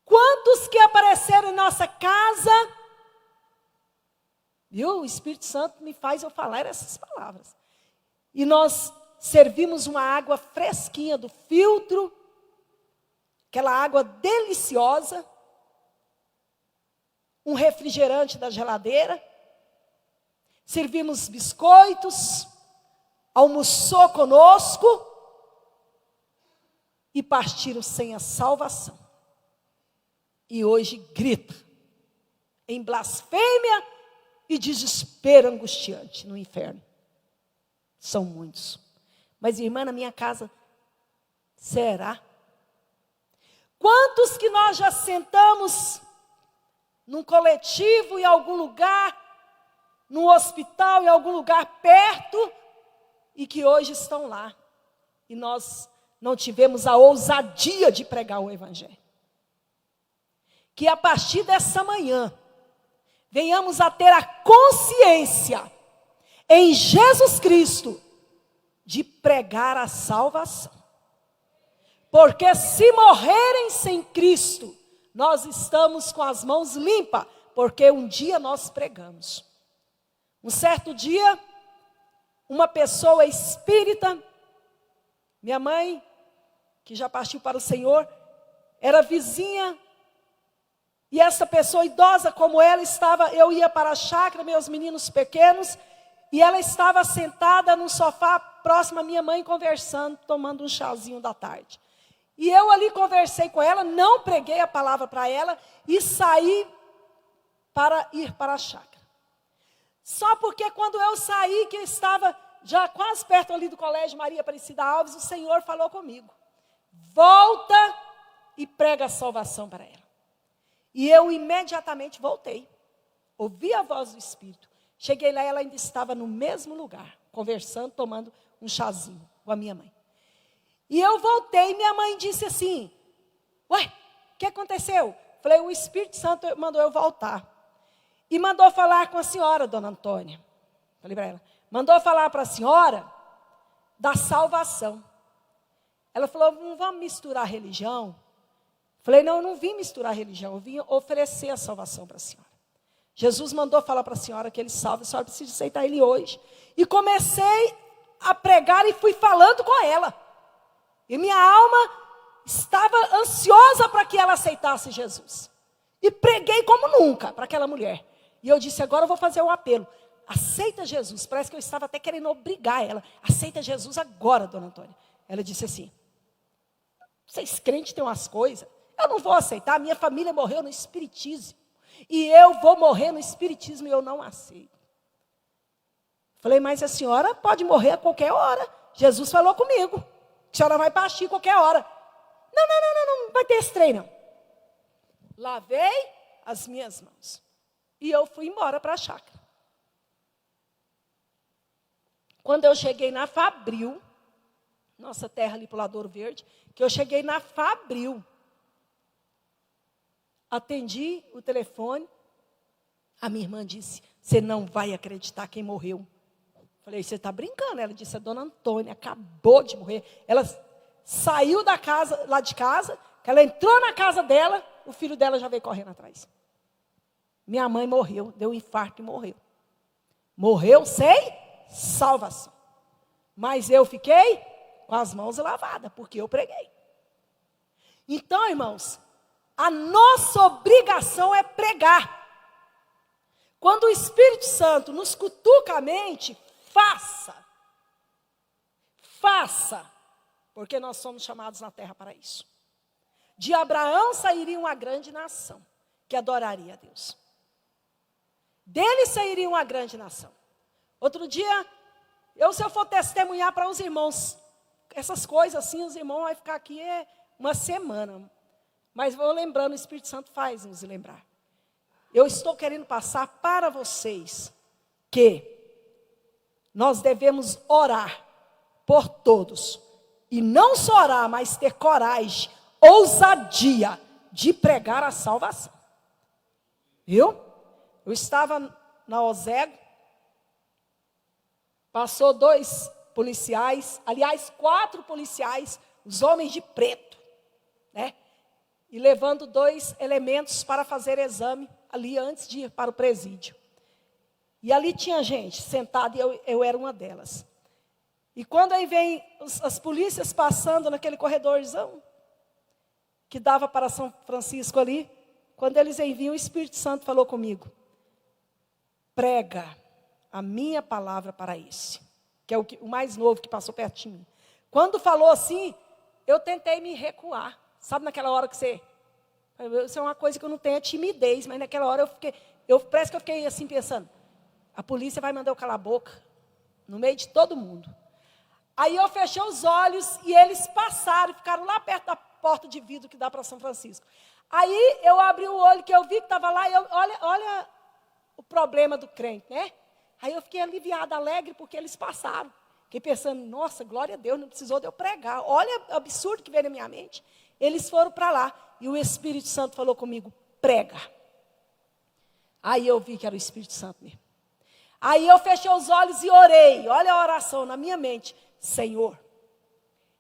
Quantos que apareceram em nossa casa? E o Espírito Santo me faz eu falar essas palavras. E nós servimos uma água fresquinha do filtro, aquela água deliciosa, um refrigerante da geladeira, servimos biscoitos, almoçou conosco e partiram sem a salvação. E hoje grita em blasfêmia e desespero angustiante no inferno. São muitos. Mas, irmã, na minha casa, será? Quantos que nós já sentamos num coletivo, em algum lugar, num hospital, em algum lugar perto, e que hoje estão lá. E nós não tivemos a ousadia de pregar o Evangelho. Que a partir dessa manhã, venhamos a ter a consciência em Jesus Cristo de pregar a salvação. Porque se morrerem sem Cristo, nós estamos com as mãos limpas, porque um dia nós pregamos. Um certo dia, uma pessoa espírita, minha mãe, que já partiu para o Senhor, era vizinha, e essa pessoa idosa como ela estava, eu ia para a chácara, meus meninos pequenos, e ela estava sentada num sofá próximo à minha mãe, conversando, tomando um chazinho da tarde. E eu ali conversei com ela, não preguei a palavra para ela, e saí para ir para a chácara. Só porque quando eu saí, que eu estava já quase perto ali do colégio Maria Aparecida Alves, o Senhor falou comigo: volta e prega a salvação para ela. E eu imediatamente voltei, ouvi a voz do Espírito. Cheguei lá, ela ainda estava no mesmo lugar, conversando, tomando um chazinho com a minha mãe. E eu voltei, minha mãe disse assim: ué, o que aconteceu? Falei: o Espírito Santo mandou eu voltar. E mandou falar com a senhora, dona Antônia. Falei para ela: mandou falar para a senhora da salvação. Ela falou: não vamos misturar religião. Falei: não, eu não vim misturar religião, eu vim oferecer a salvação para a senhora. Jesus mandou falar para a senhora que ele salva, a senhora precisa aceitar ele hoje. E comecei a pregar e fui falando com ela. E minha alma estava ansiosa para que ela aceitasse Jesus. E preguei como nunca para aquela mulher. E eu disse: agora eu vou fazer um apelo. Aceita Jesus. Parece que eu estava até querendo obrigar ela. Aceita Jesus agora, dona Antônia. Ela disse assim: vocês crentes têm umas coisas. Eu não vou aceitar. Minha família morreu no espiritismo. E eu vou morrer no espiritismo e eu não aceito. Falei: mas a senhora pode morrer a qualquer hora. Jesus falou comigo. A senhora vai partir a qualquer hora. Não vai ter esse trem, não. Lavei as minhas mãos. E eu fui embora para a chácara. Quando eu cheguei na Fabril, nossa terra ali para o Ladouro Verde, que eu cheguei na Fabril, atendi o telefone, a minha irmã disse: você não vai acreditar quem morreu. Falei: você está brincando? Ela disse: a dona Antônia acabou de morrer. Ela saiu da casa, lá de casa, que ela entrou na casa dela, o filho dela já veio correndo atrás. Minha mãe morreu, deu um infarto e morreu. Morreu sem salvação. Mas eu fiquei com as mãos lavadas, porque eu preguei. Então, irmãos, a nossa obrigação é pregar. Quando o Espírito Santo nos cutuca a mente, faça. Faça. Porque nós somos chamados na terra para isso. De Abraão sairia uma grande nação, que adoraria a Deus. Dele sairia uma grande nação. Outro dia, se eu for testemunhar para os irmãos, essas coisas assim, os irmãos vão ficar aqui uma semana. Mas vou lembrando, o Espírito Santo faz nos lembrar. Eu estou querendo passar para vocês que nós devemos orar por todos. E não só orar, mas ter coragem, ousadia de pregar a salvação. Viu? Eu estava na Ozego, passou 2 policiais, aliás, 4 policiais, os homens de preto, né? E levando 2 elementos para fazer exame ali antes de ir para o presídio. E ali tinha gente sentada e eu era uma delas. E quando aí vem as polícias passando naquele corredorzão que dava para São Francisco ali, quando eles enviam, o Espírito Santo falou comigo: prega a minha palavra para esse, que é o mais novo que passou perto de mim. Quando falou assim, eu tentei me recuar. Sabe naquela hora que você... Isso é uma coisa que eu não tenho, é timidez, mas naquela hora parece que eu fiquei assim pensando: a polícia vai mandar eu calar a boca, no meio de todo mundo. Aí eu fechei os olhos e eles passaram, ficaram lá perto da porta de vidro que dá para São Francisco. Aí eu abri o olho, que eu vi que estava lá, e olha o problema do crente, né? Aí eu fiquei aliviada, alegre, porque eles passaram. Fiquei pensando, nossa, glória a Deus, não precisou de eu pregar. Olha o absurdo que veio na minha mente. Eles foram para lá, e o Espírito Santo falou comigo, prega. Aí eu vi que era o Espírito Santo mesmo. Aí eu fechei os olhos e orei. Olha a oração na minha mente. Senhor.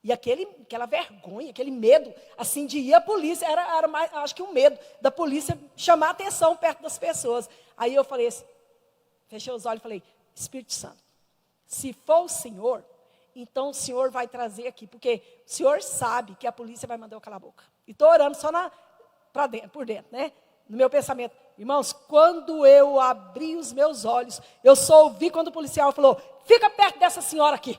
E aquela vergonha, aquele medo, assim, de ir à polícia, era mais, acho que um medo da polícia chamar atenção perto das pessoas. Aí eu falei assim, fechei os olhos e falei, Espírito Santo, se for o Senhor, então o Senhor vai trazer aqui, porque o Senhor sabe que a polícia vai mandar eu calar a boca. E estou orando só por dentro, né? No meu pensamento. Irmãos, quando eu abri os meus olhos, eu só ouvi quando o policial falou, fica perto dessa senhora aqui.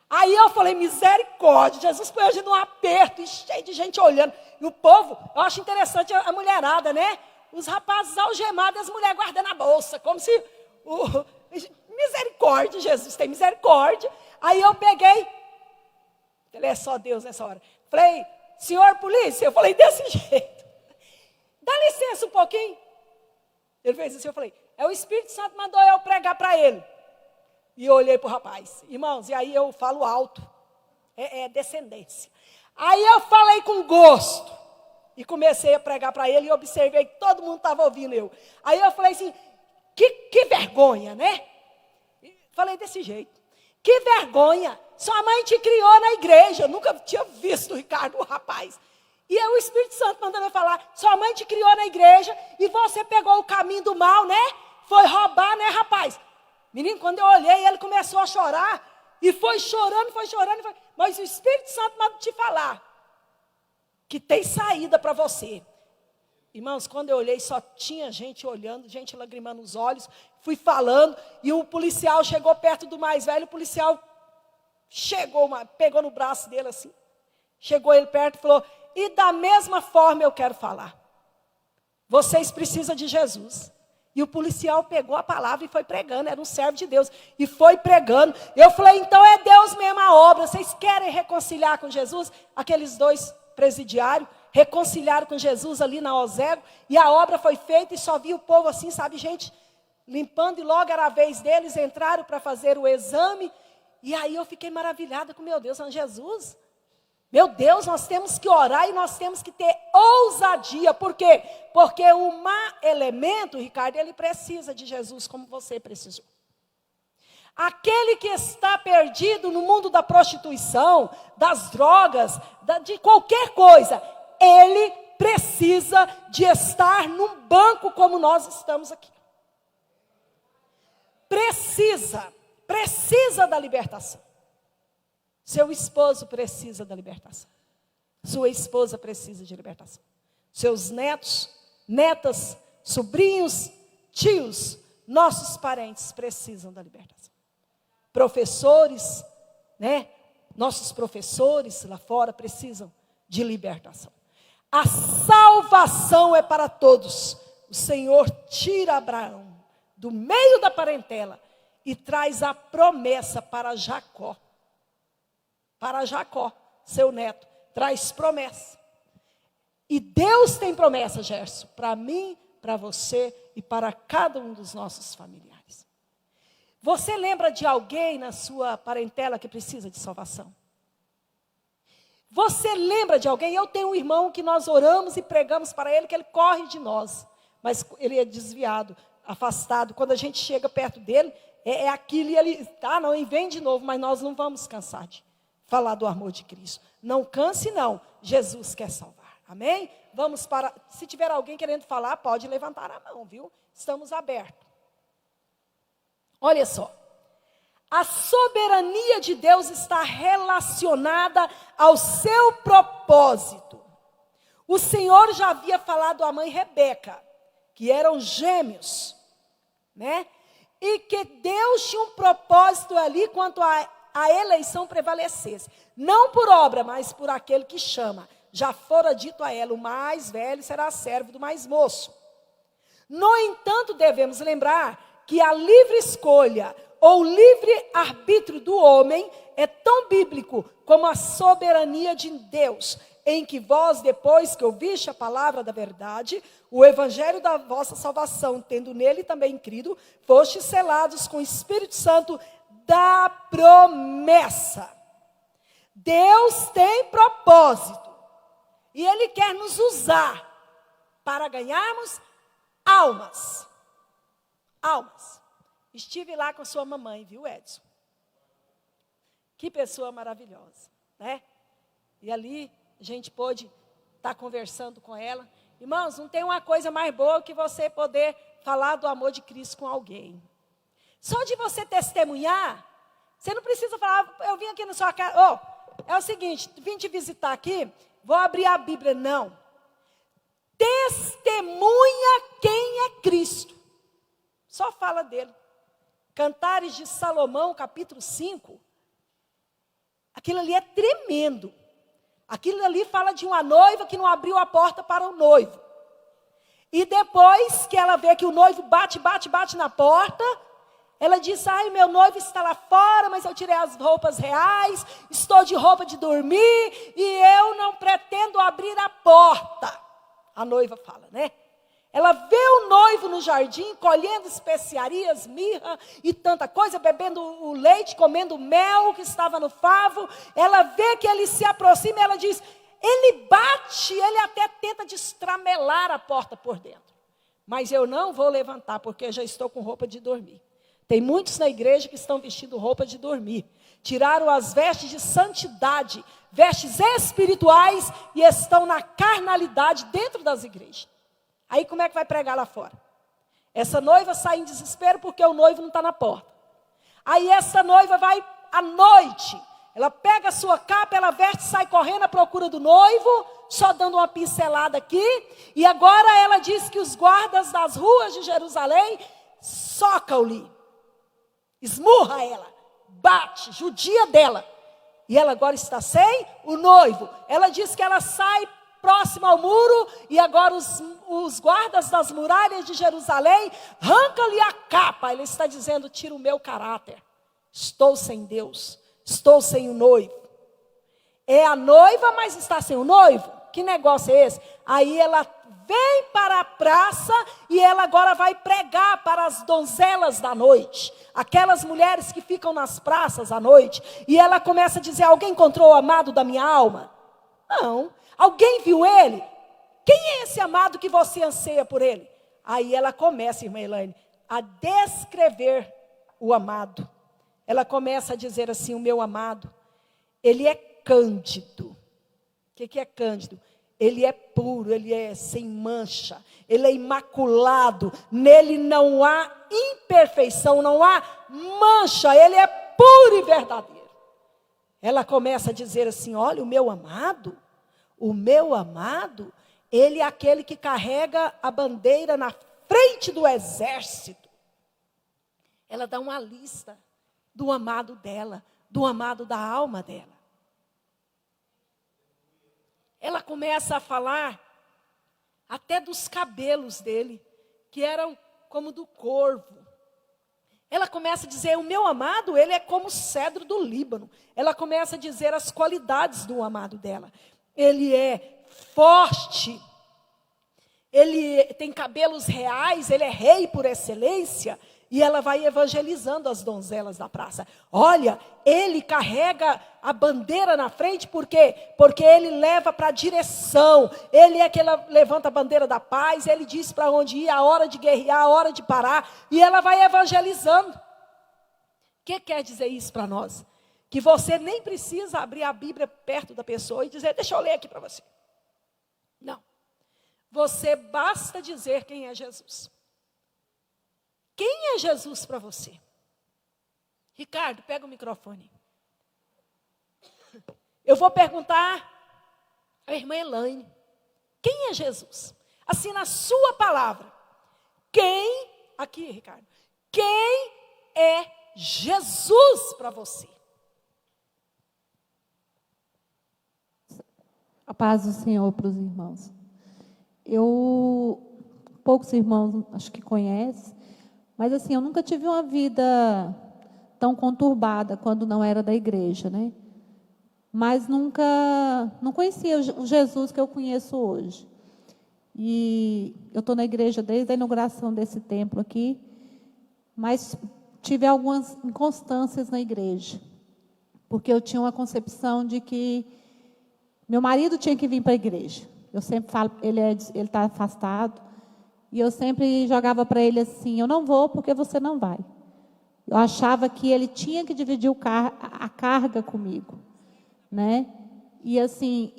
Aí eu falei, misericórdia, Jesus põe a gente num aperto, e cheio de gente olhando. E o povo, eu acho interessante a mulherada, né? Os rapazes algemados e as mulheres guardando a bolsa, como se... misericórdia, Jesus tem misericórdia. Aí eu peguei, falei, é só Deus nessa hora. Falei, senhor polícia, eu falei desse jeito. Dá licença um pouquinho. Ele fez assim, eu falei, é o Espírito Santo mandou eu pregar para ele. E eu olhei para o rapaz. Irmãos, e aí eu falo alto. É descendência. Aí eu falei com gosto. E comecei a pregar para ele e observei que todo mundo estava ouvindo eu. Aí eu falei assim, que vergonha, né? Falei desse jeito. Que vergonha. Sua mãe te criou na igreja. Eu nunca tinha visto o Ricardo, o rapaz. E é o Espírito Santo mandando eu falar, sua mãe te criou na igreja e você pegou o caminho do mal, né? Foi roubar, né, rapaz? Menino, quando eu olhei, ele começou a chorar. E foi chorando. Mas o Espírito Santo manda te falar que tem saída para você. Irmãos, quando eu olhei, só tinha gente olhando, gente lagrimando os olhos. Fui falando, e o policial chegou perto do mais velho. O policial pegou no braço dele assim. Chegou ele perto e falou, e da mesma forma eu quero falar. Vocês precisam de Jesus. E o policial pegou a palavra e foi pregando, era um servo de Deus, e foi pregando. Eu falei, então é Deus mesmo a obra, vocês querem reconciliar com Jesus? Aqueles dois presidiários reconciliaram com Jesus ali na Ozego, e a obra foi feita, e só vi o povo assim, sabe, gente, limpando, e logo era a vez deles, entraram para fazer o exame, e aí eu fiquei maravilhada com, meu Deus, Jesus... Meu Deus, nós temos que orar e nós temos que ter ousadia. Por quê? Porque o má elemento, Ricardo, ele precisa de Jesus como você precisou. Aquele que está perdido no mundo da prostituição, das drogas, de qualquer coisa, ele precisa de estar num banco como nós estamos aqui. Precisa da libertação. Seu esposo precisa da libertação. Sua esposa precisa de libertação. Seus netos, netas, sobrinhos, tios, nossos parentes precisam da libertação. Professores, né? Nossos professores lá fora precisam de libertação. A salvação é para todos. O Senhor tira Abraão do meio da parentela e traz a promessa para Jacó. Para Jacó, seu neto, traz promessa. E Deus tem promessa, Gerson, para mim, para você e para cada um dos nossos familiares. Você lembra de alguém na sua parentela que precisa de salvação? Você lembra de alguém? Eu tenho um irmão que nós oramos e pregamos para ele, que ele corre de nós, mas ele é desviado, afastado. Quando a gente chega perto dele, é aquilo e ele, não, e vem de novo, mas nós não vamos cansar de falar do amor de Cristo. Não canse não, Jesus quer salvar. Amém? Vamos para, se tiver alguém querendo falar, pode levantar a mão, viu? Estamos abertos. Olha só. A soberania de Deus está relacionada ao seu propósito. O Senhor já havia falado à mãe Rebeca, que eram gêmeos, né? E que Deus tinha um propósito ali quanto a eleição prevalecesse. Não por obra, mas por aquele que chama. Já fora dito a ela, o mais velho será servo do mais moço. No entanto, devemos lembrar que a livre escolha ou livre arbítrio do homem é tão bíblico como a soberania de Deus. em que vós, depois que ouviste a palavra da verdade, o evangelho da vossa salvação, tendo nele também crido, fostes selados com o Espírito Santo da promessa. Deus tem propósito, e Ele quer nos usar para ganharmos almas. Almas. Estive lá com a sua mamãe, viu, Edson? Que pessoa maravilhosa, né? E ali a gente pôde estar conversando com ela. Irmãos, não tem uma coisa mais boa que você poder falar do amor de Cristo com alguém. Só de você testemunhar, você não precisa falar, eu vim aqui na sua casa, é o seguinte, vim te visitar aqui, vou abrir a Bíblia, não. Testemunha quem é Cristo. Só fala dele. Cantares de Salomão, capítulo 5. Aquilo ali é tremendo. Aquilo ali fala de uma noiva que não abriu a porta para o noivo. E depois que ela vê que o noivo bate na porta, ela diz, ai, meu noivo está lá fora, mas eu tirei as roupas reais, estou de roupa de dormir, e eu não pretendo abrir a porta. A noiva fala, né? Ela vê o noivo no jardim, colhendo especiarias, mirra e tanta coisa, bebendo o leite, comendo o mel que estava no favo. Ela vê que ele se aproxima e ela diz, ele bate, ele até tenta destramelar a porta por dentro. Mas eu não vou levantar, porque já estou com roupa de dormir. Tem muitos na igreja que estão vestindo roupa de dormir. Tiraram as vestes de santidade, vestes espirituais, e estão na carnalidade dentro das igrejas. Aí como é que vai pregar lá fora? Essa noiva sai em desespero porque o noivo não está na porta. Aí essa noiva vai à noite. Ela pega a sua capa, ela veste, sai correndo à procura do noivo, só dando uma pincelada aqui. E agora ela diz que os guardas das ruas de Jerusalém socam-lhe. Esmurra ela, bate, judia dela. E ela agora está sem o noivo. Ela diz que ela sai próximo ao muro, e agora os guardas das muralhas de Jerusalém arrancam-lhe a capa. Ele está dizendo, tira o meu caráter. Estou sem Deus, estou sem o noivo. É a noiva, mas está sem o noivo? Que negócio é esse? Aí ela vem para a praça, e ela agora vai pregar para as donzelas da noite. Aquelas mulheres que ficam nas praças à noite. E ela começa a dizer, alguém encontrou o amado da minha alma? Não. Alguém viu ele? Quem é esse amado que você anseia por ele? Aí ela começa, irmã Elaine, a descrever o amado. Ela começa a dizer assim, o meu amado, ele é cândido. O que é cândido? Ele é puro, ele é sem mancha, ele é imaculado, nele não há imperfeição, não há mancha, ele é puro e verdadeiro. Ela começa a dizer assim, olha, o meu amado, ele é aquele que carrega a bandeira na frente do exército. Ela dá uma lista do amado dela, do amado da alma dela. Ela começa a falar até dos cabelos dele, que eram como do corvo. Ela começa a dizer, o meu amado, ele é como o cedro do Líbano. Ela começa a dizer as qualidades do amado dela. Ele é forte, ele tem cabelos reais, ele é rei por excelência. E ela vai evangelizando as donzelas da praça. Olha, ele carrega a bandeira na frente, por quê? Porque ele leva para a direção. Ele é que levanta a bandeira da paz, ele diz para onde ir, a hora de guerrear, a hora de parar. E ela vai evangelizando. O que quer dizer isso para nós? Que você nem precisa abrir a Bíblia perto da pessoa e dizer, deixa eu ler aqui para você. Não. Você basta dizer quem é Jesus. Quem é Jesus para você? Ricardo, pega o microfone. Eu vou perguntar à irmã Elaine. Quem é Jesus? Assim, na sua palavra. Quem, aqui, Ricardo. Quem é Jesus para você? A paz do Senhor para os irmãos. Poucos irmãos acho que conhecem, mas assim, eu nunca tive uma vida tão conturbada quando não era da igreja, né? mas não conhecia o Jesus que eu conheço hoje. E eu estou na igreja desde a inauguração desse templo aqui, mas tive algumas inconstâncias na igreja, porque eu tinha uma concepção de que meu marido tinha que vir para a igreja. Eu sempre falo, ele está afastado, e eu sempre jogava para ele assim: eu não vou porque você não vai. Eu achava que ele tinha que dividir a carga comigo, né? E assim,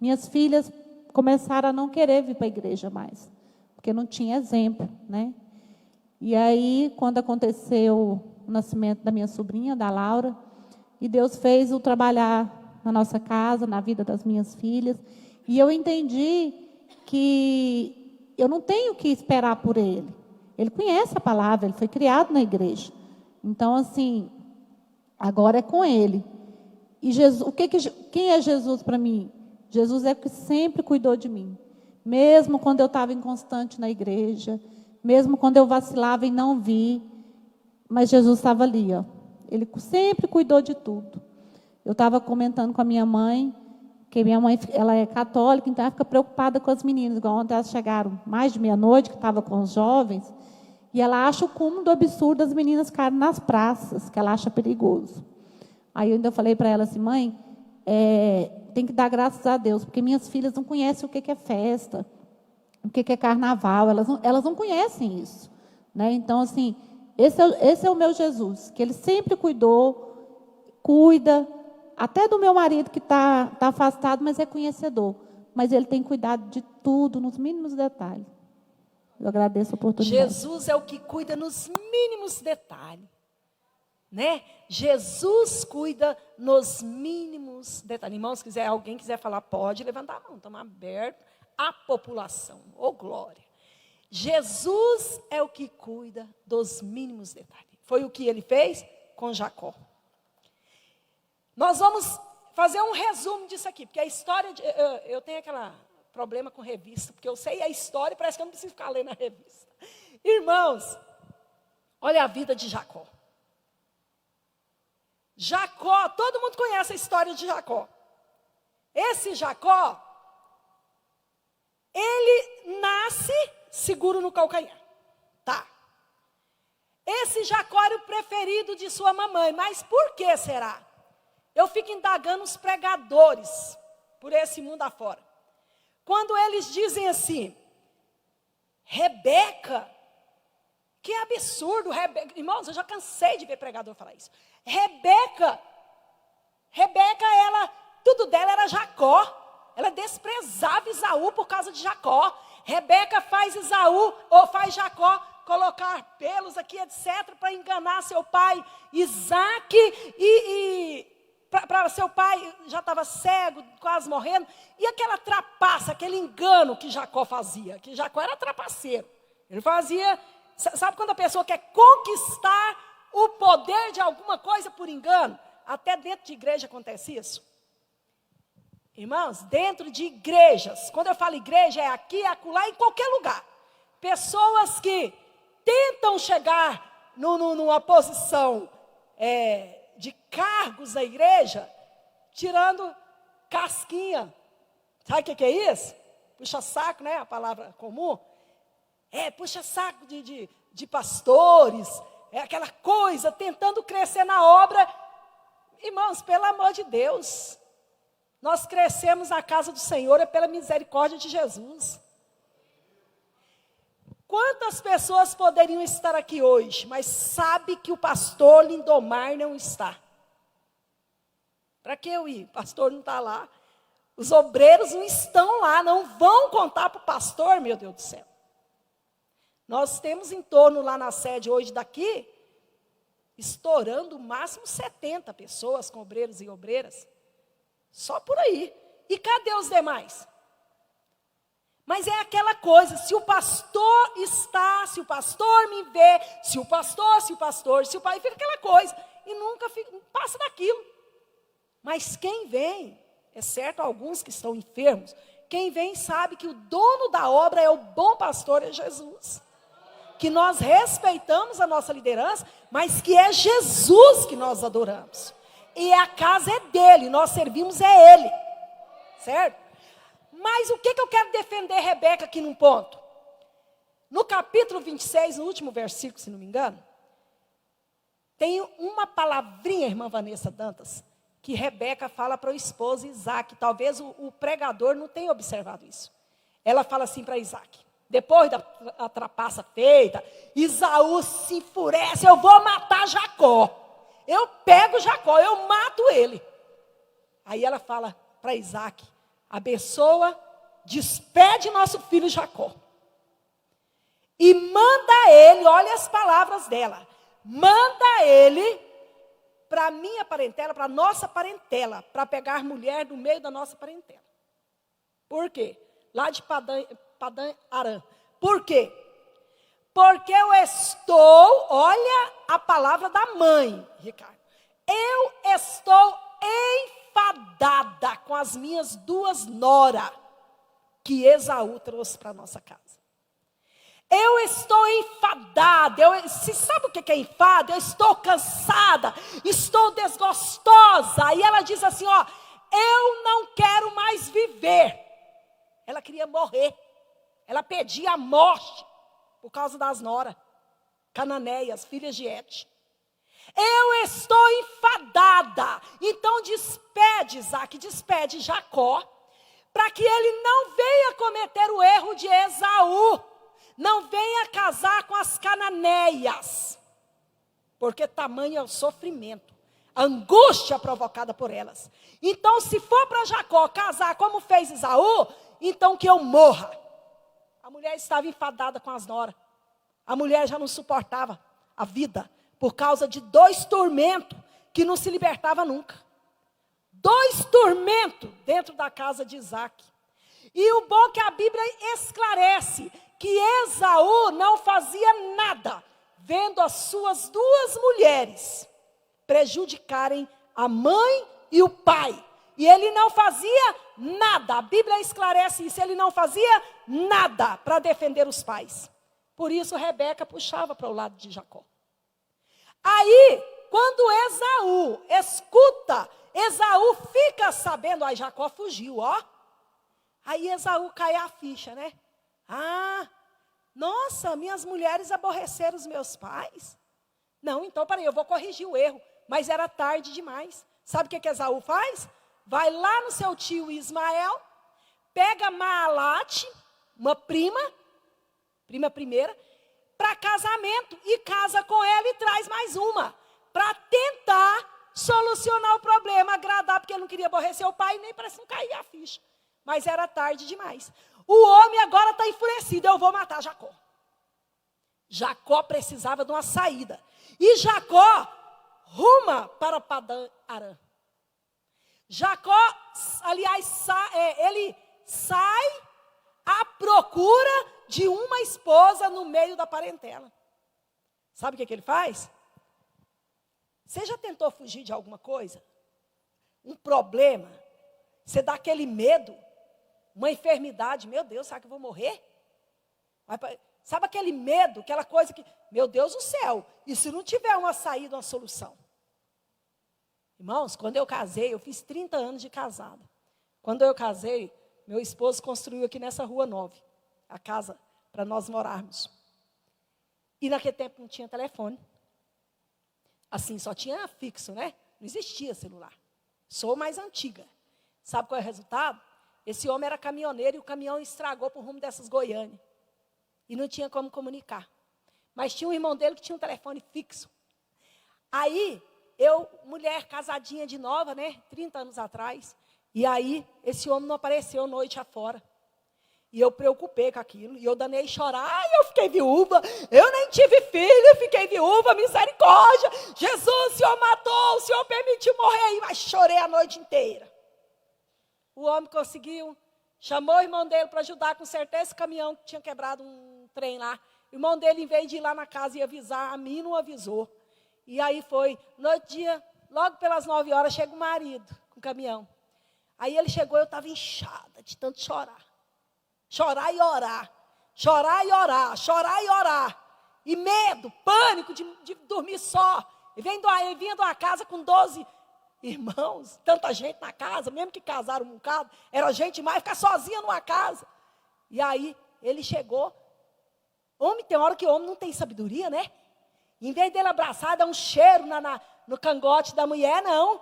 minhas filhas começaram a não querer vir para a igreja mais, porque não tinha exemplo, né? E aí, quando aconteceu o nascimento da minha sobrinha, da Laura, e Deus fez o trabalhar na nossa casa, na vida das minhas filhas, e eu entendi que eu não tenho que esperar por ele. Ele conhece a palavra, ele foi criado na igreja. Então, assim, agora é com ele. E Jesus, quem é Jesus para mim? Jesus é o que sempre cuidou de mim. Mesmo quando eu estava inconstante na igreja, mesmo quando eu vacilava e não vi, mas Jesus estava ali, ó. Ele sempre cuidou de tudo. Eu estava comentando com a minha mãe, que minha mãe, ela é católica, então ela fica preocupada com as meninas. Igual ontem elas chegaram mais de meia-noite, que estava com os jovens, e ela acha o cúmulo do absurdo das meninas ficarem nas praças, que ela acha perigoso. Aí eu ainda falei para ela assim: mãe, tem que dar graças a Deus, porque minhas filhas não conhecem o que é festa, o que é carnaval, elas não conhecem isso, né? Então, assim, esse é o meu Jesus, que ele sempre cuida, até do meu marido que está afastado, mas é conhecedor. Mas ele tem cuidado de tudo, nos mínimos detalhes. Eu agradeço a oportunidade. Jesus é o que cuida nos mínimos detalhes, né? Jesus cuida nos mínimos detalhes. Irmãos, alguém quiser falar, pode levantar a mão, estamos abertos à população. Oh, glória! Jesus é o que cuida dos mínimos detalhes. Foi o que ele fez com Jacó. Nós vamos fazer um resumo disso aqui, porque a história, eu tenho aquele problema com revista, porque eu sei a história, parece que eu não preciso ficar lendo a revista. Irmãos, olha a vida de Jacó. Jacó, todo mundo conhece a história de Jacó. Esse Jacó, ele nasce seguro no calcanhar. Tá. Esse Jacó era o preferido de sua mamãe, mas por que será? Eu fico indagando os pregadores por esse mundo afora. Quando eles dizem assim, Rebeca, que absurdo, Rebeca. Irmãos, eu já cansei de ver pregador falar isso. Rebeca, tudo dela era Jacó. Ela desprezava Esaú por causa de Jacó. Rebeca faz Jacó colocar pelos aqui, etc., para enganar seu pai Isaac para seu pai já estava cego, quase morrendo, e aquela trapaça, aquele engano que Jacó fazia, que Jacó era trapaceiro. Ele fazia, sabe quando a pessoa quer conquistar o poder de alguma coisa por engano? Até dentro de igreja acontece isso. Irmãos, dentro de igrejas, quando eu falo igreja, é aqui, acolá, em qualquer lugar. Pessoas que tentam chegar numa posição de cargos da igreja, tirando casquinha. Sabe o que é isso? Puxa saco, né? A palavra comum. Puxa saco de pastores. É aquela coisa, tentando crescer na obra. Irmãos, pelo amor de Deus, nós crescemos na casa do Senhor, é pela misericórdia de Jesus. Quantas pessoas poderiam estar aqui hoje, mas sabe que o pastor Lindomar não está? Para que eu ir? O pastor não está lá. Os obreiros não estão lá, não vão contar para o pastor, meu Deus do céu. Nós temos em torno lá na sede hoje daqui, estourando o máximo 70 pessoas com obreiros e obreiras. Só por aí. E cadê os demais? Mas é aquela coisa, se o pastor está, se o pastor me vê, se o pai, fica aquela coisa. E nunca passa daquilo. Mas quem vem, exceto alguns que estão enfermos, quem vem sabe que o dono da obra é o bom pastor, é Jesus. Que nós respeitamos a nossa liderança, mas que é Jesus que nós adoramos. E a casa é dele, nós servimos é ele. Certo? Mas o que eu quero defender Rebeca aqui num ponto? No capítulo 26, no último versículo, se não me engano, tem uma palavrinha, irmã Vanessa Dantas, que Rebeca fala para o esposo Isaac. Talvez o pregador não tenha observado isso. Ela fala assim para Isaac. Depois da trapaça feita, Esaú se enfurece. Eu vou matar Jacó. Eu pego Jacó, eu mato ele. Aí ela fala para Isaac, abençoa, despede nosso filho Jacó. E manda ele, olha as palavras dela. Manda ele para a minha parentela, para a nossa parentela, para pegar mulher do meio da nossa parentela. Por quê? Lá de Padã Arã. Por quê? Porque eu estou, olha a palavra da mãe, Ricardo. Eu estou enfadada com as minhas duas noras que Esaú trouxe para a nossa casa. Eu estou enfadada. Se sabe o que é enfado? Eu estou cansada, estou desgostosa. Aí ela diz assim, ó, eu não quero mais viver. Ela queria morrer. Ela pedia a morte por causa das noras, cananeias, filhas de Et. Eu estou enfadada. Então despede Isaac, despede Jacó, para que ele não venha cometer o erro de Esaú. Não venha casar com as cananeias, porque tamanho é o sofrimento, a angústia provocada por elas. Então, se for para Jacó casar como fez Esaú, então que eu morra. A mulher estava enfadada com as noras. A mulher já não suportava a vida, por causa de 2 tormentos que não se libertava nunca. 2 tormentos dentro da casa de Isaac. E o bom é que a Bíblia esclarece que Esaú não fazia nada, vendo as suas 2 mulheres prejudicarem a mãe e o pai. E ele não fazia nada, a Bíblia esclarece isso, ele não fazia nada para defender os pais. Por isso Rebeca puxava para o lado de Jacó. Aí, quando Esaú escuta, Esaú fica sabendo, aí Jacó fugiu, ó. Aí Esaú cai a ficha, né? Ah, nossa, minhas mulheres aborreceram os meus pais. Não, então, peraí, eu vou corrigir o erro. Mas era tarde demais. Sabe o que Esaú faz? Vai lá no seu tio Ismael, pega Maalate, uma prima primeira, para casamento. E casa com ela e traz mais uma. Para tentar solucionar o problema, agradar, porque ele não queria aborrecer o pai, nem parece não cair a ficha. Mas era tarde demais. O homem agora está enfurecido, eu vou matar Jacó. Jacó precisava de uma saída. E Jacó ruma para Padã Arã. Jacó, aliás, ele sai à procura de uma esposa no meio da parentela. Sabe o que ele faz? Você já tentou fugir de alguma coisa? Um problema? Você dá aquele medo? Uma enfermidade, meu Deus, será que eu vou morrer? Sabe aquele medo, aquela coisa que, meu Deus do céu, e se não tiver uma saída, uma solução? Irmãos, quando eu casei, eu fiz 30 anos de casada. Quando eu casei, meu esposo construiu aqui nessa Rua 9, a casa para nós morarmos. E naquele tempo não tinha telefone. Assim, só tinha fixo, né? Não existia celular. Sou mais antiga. Sabe qual é o resultado? Esse homem era caminhoneiro e o caminhão estragou para o rumo dessas Goiânia. E não tinha como comunicar. Mas tinha um irmão dele que tinha um telefone fixo. Aí, eu, mulher casadinha de nova, né? 30 anos atrás. E aí, esse homem não apareceu noite afora. E eu preocupei com aquilo. E eu danei chorar. Ai, eu fiquei viúva. Eu nem tive filho, eu fiquei viúva. Misericórdia. Jesus, o Senhor matou. O Senhor permitiu morrer. Mas chorei a noite inteira. O homem conseguiu. Chamou o irmão dele para ajudar a consertar esse caminhão que tinha quebrado um trem lá. O irmão dele, em vez de ir lá na casa e avisar, a mim não avisou. E aí foi. No outro dia, logo pelas 9 horas, chega o marido com o caminhão. Aí ele chegou, eu estava inchada de tanto chorar. Chorar e orar. Chorar e orar. Chorar e orar. E medo, pânico de dormir só. Ele vinha de uma casa com 12 Irmãos, tanta gente na casa, mesmo que casaram um bocado, era gente demais, ficar sozinha numa casa. E aí, ele chegou. Homem, tem hora que homem não tem sabedoria, né? Em vez dele abraçar, dar um cheiro no cangote da mulher, não.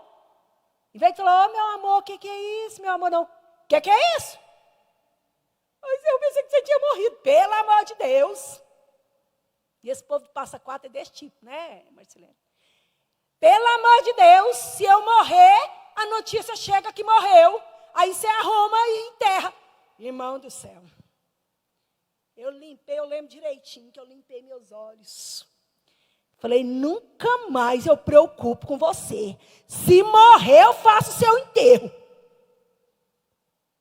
Em vez de falar, meu amor, o que é isso, meu amor, não. O que é isso? Mas eu pensei que você tinha morrido, pelo amor de Deus. E esse povo de Passa Quatro é desse tipo, né, Marcelene? Pelo amor de Deus, se eu morrer, a notícia chega que morreu. Aí você arruma e enterra. Irmão do céu. Eu lembro direitinho que eu limpei meus olhos. Falei, nunca mais eu preocupo com você. Se morrer, eu faço o seu enterro.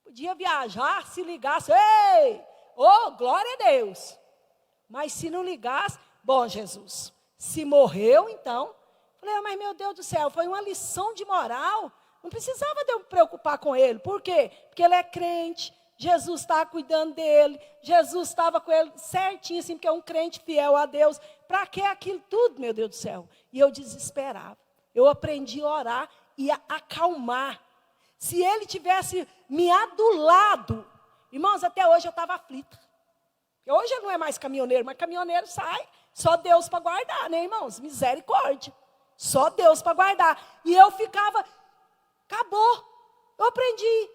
Podia viajar, se ligasse, ei, glória a Deus. Mas se não ligasse, bom, Jesus, se morreu, então. Falei, mas meu Deus do céu, foi uma lição de moral. Não precisava de eu me preocupar com ele. Por quê? Porque ele é crente. Jesus estava cuidando dele. Jesus estava com ele certinho, assim, porque é um crente fiel a Deus. Para que aquilo tudo, meu Deus do céu? E eu desesperava. Eu aprendi a orar e a acalmar. Se ele tivesse me adulado, irmãos, até hoje eu estava aflita. Hoje ele não é mais caminhoneiro, mas caminhoneiro sai, só Deus para guardar, né, irmãos? Misericórdia. Só Deus para guardar. E eu ficava, acabou. Eu aprendi.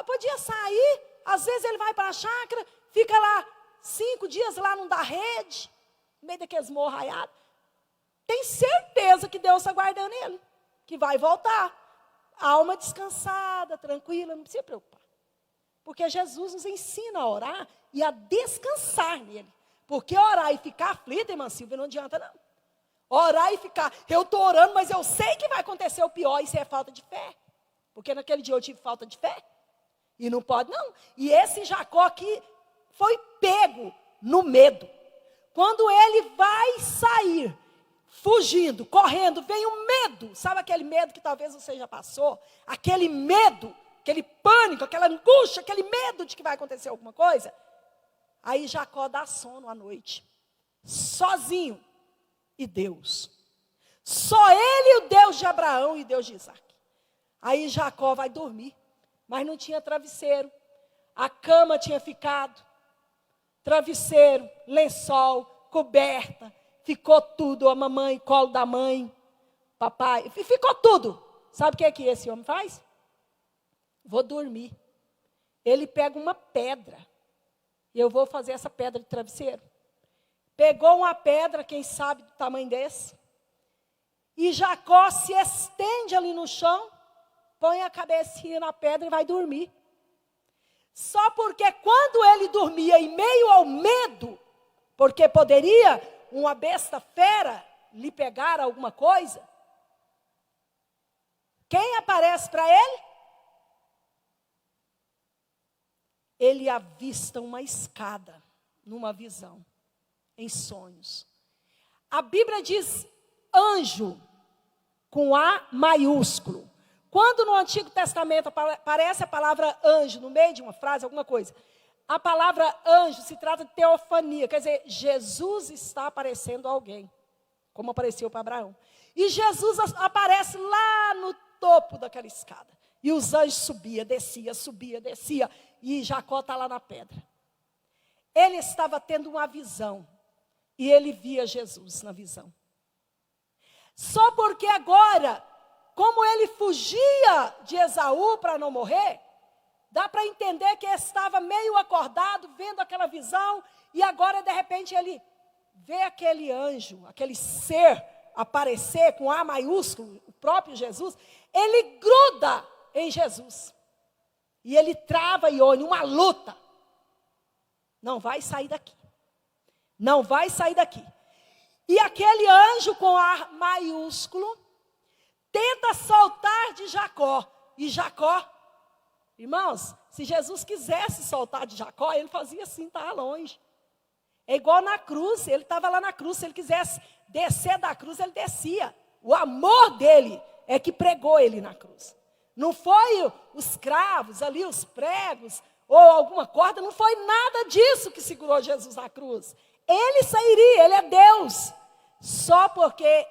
Podia sair, às vezes ele vai para a chácara, fica lá 5 dias lá, não dá rede, no meio daqueles morros raiados. Tem certeza que Deus está guardando ele, que vai voltar. Alma descansada, tranquila, não precisa preocupar. Porque Jesus nos ensina a orar e a descansar nele. Porque orar e ficar aflito, irmã Silvia, não adianta não. Orar e ficar, eu estou orando, mas eu sei que vai acontecer o pior, isso é falta de fé. Porque naquele dia eu tive falta de fé. E não pode não. E esse Jacó aqui foi pego no medo. Quando ele vai sair, fugindo, correndo, vem o medo. Sabe aquele medo que talvez você já passou? Aquele medo, aquele pânico, aquela angústia, aquele medo de que vai acontecer alguma coisa. Aí Jacó dá sono à noite. Sozinho. E Deus. Só ele e o Deus de Abraão e Deus de Isaac. Aí Jacó vai dormir. Mas não tinha travesseiro. A cama tinha ficado. Travesseiro, lençol, coberta. Ficou tudo, a mamãe, colo da mãe, papai. Ficou tudo. Sabe o que é que esse homem faz? Vou dormir. Ele pega uma pedra. E eu vou fazer essa pedra de travesseiro. Pegou uma pedra, quem sabe do tamanho desse. E Jacó se estende ali no chão. Põe a cabecinha na pedra e vai dormir. Só porque quando ele dormia em meio ao medo, porque poderia uma besta fera lhe pegar alguma coisa, quem aparece para ele? Ele avista uma escada numa visão, em sonhos. A Bíblia diz anjo, com A maiúsculo. Quando no Antigo Testamento aparece a palavra anjo no meio de uma frase, alguma coisa, a palavra anjo se trata de teofania, quer dizer, Jesus está aparecendo a alguém, como apareceu para Abraão. E Jesus aparece lá no topo daquela escada. E os anjos subia, descia, e Jacó está lá na pedra. Ele estava tendo uma visão, e ele via Jesus na visão. Só porque agora, como ele fugia de Esaú para não morrer, dá para entender que ele estava meio acordado, vendo aquela visão, e agora de repente ele vê aquele anjo, aquele ser aparecer com A maiúsculo, o próprio Jesus, ele gruda em Jesus. E ele trava Ione, uma luta. Não vai sair daqui. Não vai sair daqui. E aquele anjo com A maiúsculo tenta soltar de Jacó. E Jacó, irmãos, se Jesus quisesse soltar de Jacó, ele fazia assim, estava longe. É igual na cruz, ele estava lá na cruz, se ele quisesse descer da cruz, ele descia. O amor dele é que pregou ele na cruz. Não foi os cravos ali, os pregos, ou alguma corda, não foi nada disso que segurou Jesus na cruz. Ele sairia, ele é Deus. Só porque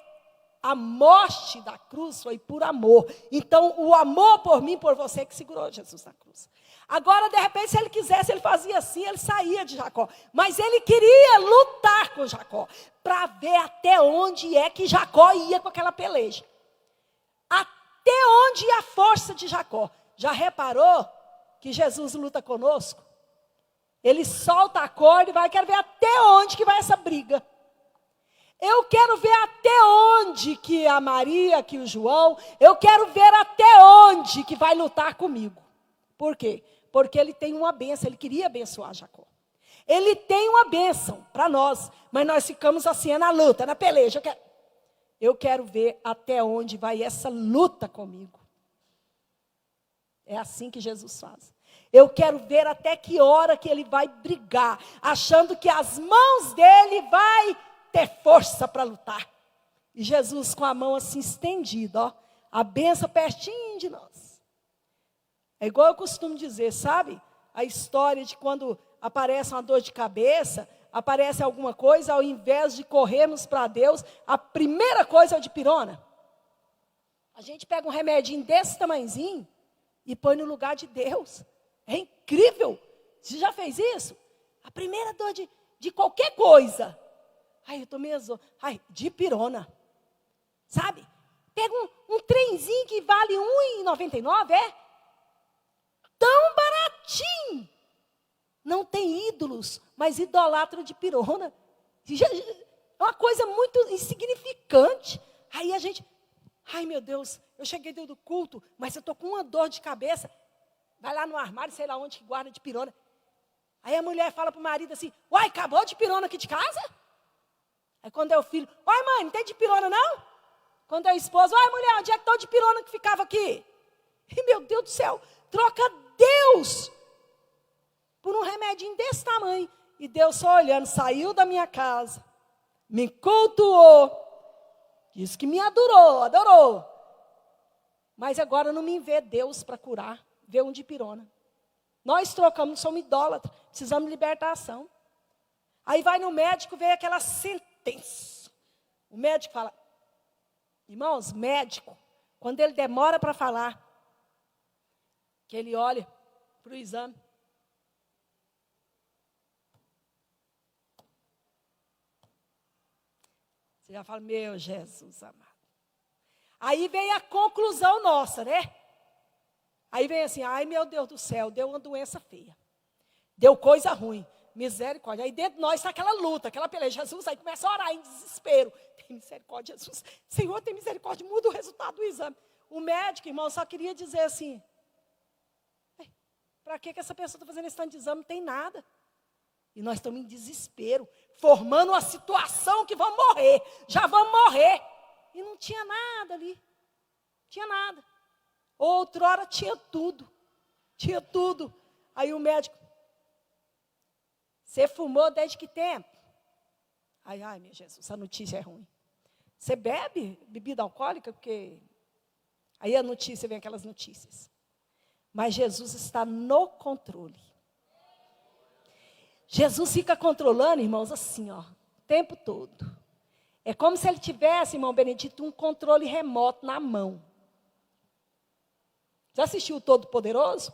a morte da cruz foi por amor. Então, o amor por mim, por você, que segurou Jesus na cruz. Agora, de repente, se ele quisesse, ele fazia assim, ele saía de Jacó. Mas ele queria lutar com Jacó, para ver até onde é que Jacó ia com aquela peleja. Até onde ia a força de Jacó. Já reparou que Jesus luta conosco? Ele solta a corda e vai, quero ver até onde que vai essa briga. Eu quero ver até onde que a Maria, que o João, eu quero ver até onde que vai lutar comigo. Por quê? Porque ele tem uma bênção, ele queria abençoar Jacó. Ele tem uma bênção para nós, mas nós ficamos assim, na luta, na peleja. Eu quero ver até onde vai essa luta comigo. É assim que Jesus faz. Eu quero ver até que hora que ele vai brigar, achando que as mãos dele vai ter força para lutar. E Jesus com a mão assim estendida, ó, a benção pertinho de nós. É igual eu costumo dizer, sabe? A história de quando aparece uma dor de cabeça, aparece alguma coisa, ao invés de corrermos para Deus, a primeira coisa é o dipirona. A gente pega um remedinho desse tamanhozinho e põe no lugar de Deus. É incrível. Você já fez isso? A primeira dor de qualquer coisa. Ai, eu tô mesmo. Ai, dipirona. Sabe? Pega um trenzinho que vale R$1,99, é? Tão baratinho. Não tem ídolos, mas idolatram dipirona. É uma coisa muito insignificante. Aí a gente, ai meu Deus, eu cheguei dentro do culto, mas eu tô com uma dor de cabeça. Vai lá no armário, sei lá onde que guarda dipirona. Aí a mulher fala pro marido assim, uai, acabou a dipirona aqui de casa? Aí quando é o filho, uai mãe, não tem dipirona não? Quando é a esposa, uai mulher, onde é que está o dipirona que ficava aqui? E meu Deus do céu, troca Deus por um remedinho desse tamanho. E Deus só olhando, saiu da minha casa, me cultuou, disse que me adorou. Mas agora não me vê Deus para curar, vê um dipirona. Nós trocamos, somos idólatras, precisamos de libertação. Aí vai no médico, vê aquela sentença. O médico fala, irmãos, médico, quando ele demora para falar, que ele olha para o exame, você já fala, meu Jesus amado. Aí vem a conclusão nossa, né? Aí vem assim, ai meu Deus do céu, deu uma doença feia. Deu coisa ruim. Misericórdia. Aí dentro de nós está aquela luta, aquela peleja. Jesus aí começa a orar em desespero. Tem misericórdia, Jesus. Senhor, tem misericórdia, muda o resultado do exame. O médico, irmão, só queria dizer assim, para que essa pessoa está fazendo esse tanto de exame? Não tem nada. E nós estamos em desespero, formando uma situação que vamos morrer. Já vamos morrer. E não tinha nada ali. Não tinha nada. Outrora tinha tudo. Tinha tudo. Aí o médico, você fumou desde que tempo? Ai, meu Jesus, essa notícia é ruim. Você bebe bebida alcoólica? Porque aí a notícia, vem aquelas notícias. Mas Jesus está no controle. Jesus fica controlando, irmãos, assim, ó, o tempo todo. É como se ele tivesse, irmão Benedito, um controle remoto na mão. Já assistiu o Todo-Poderoso?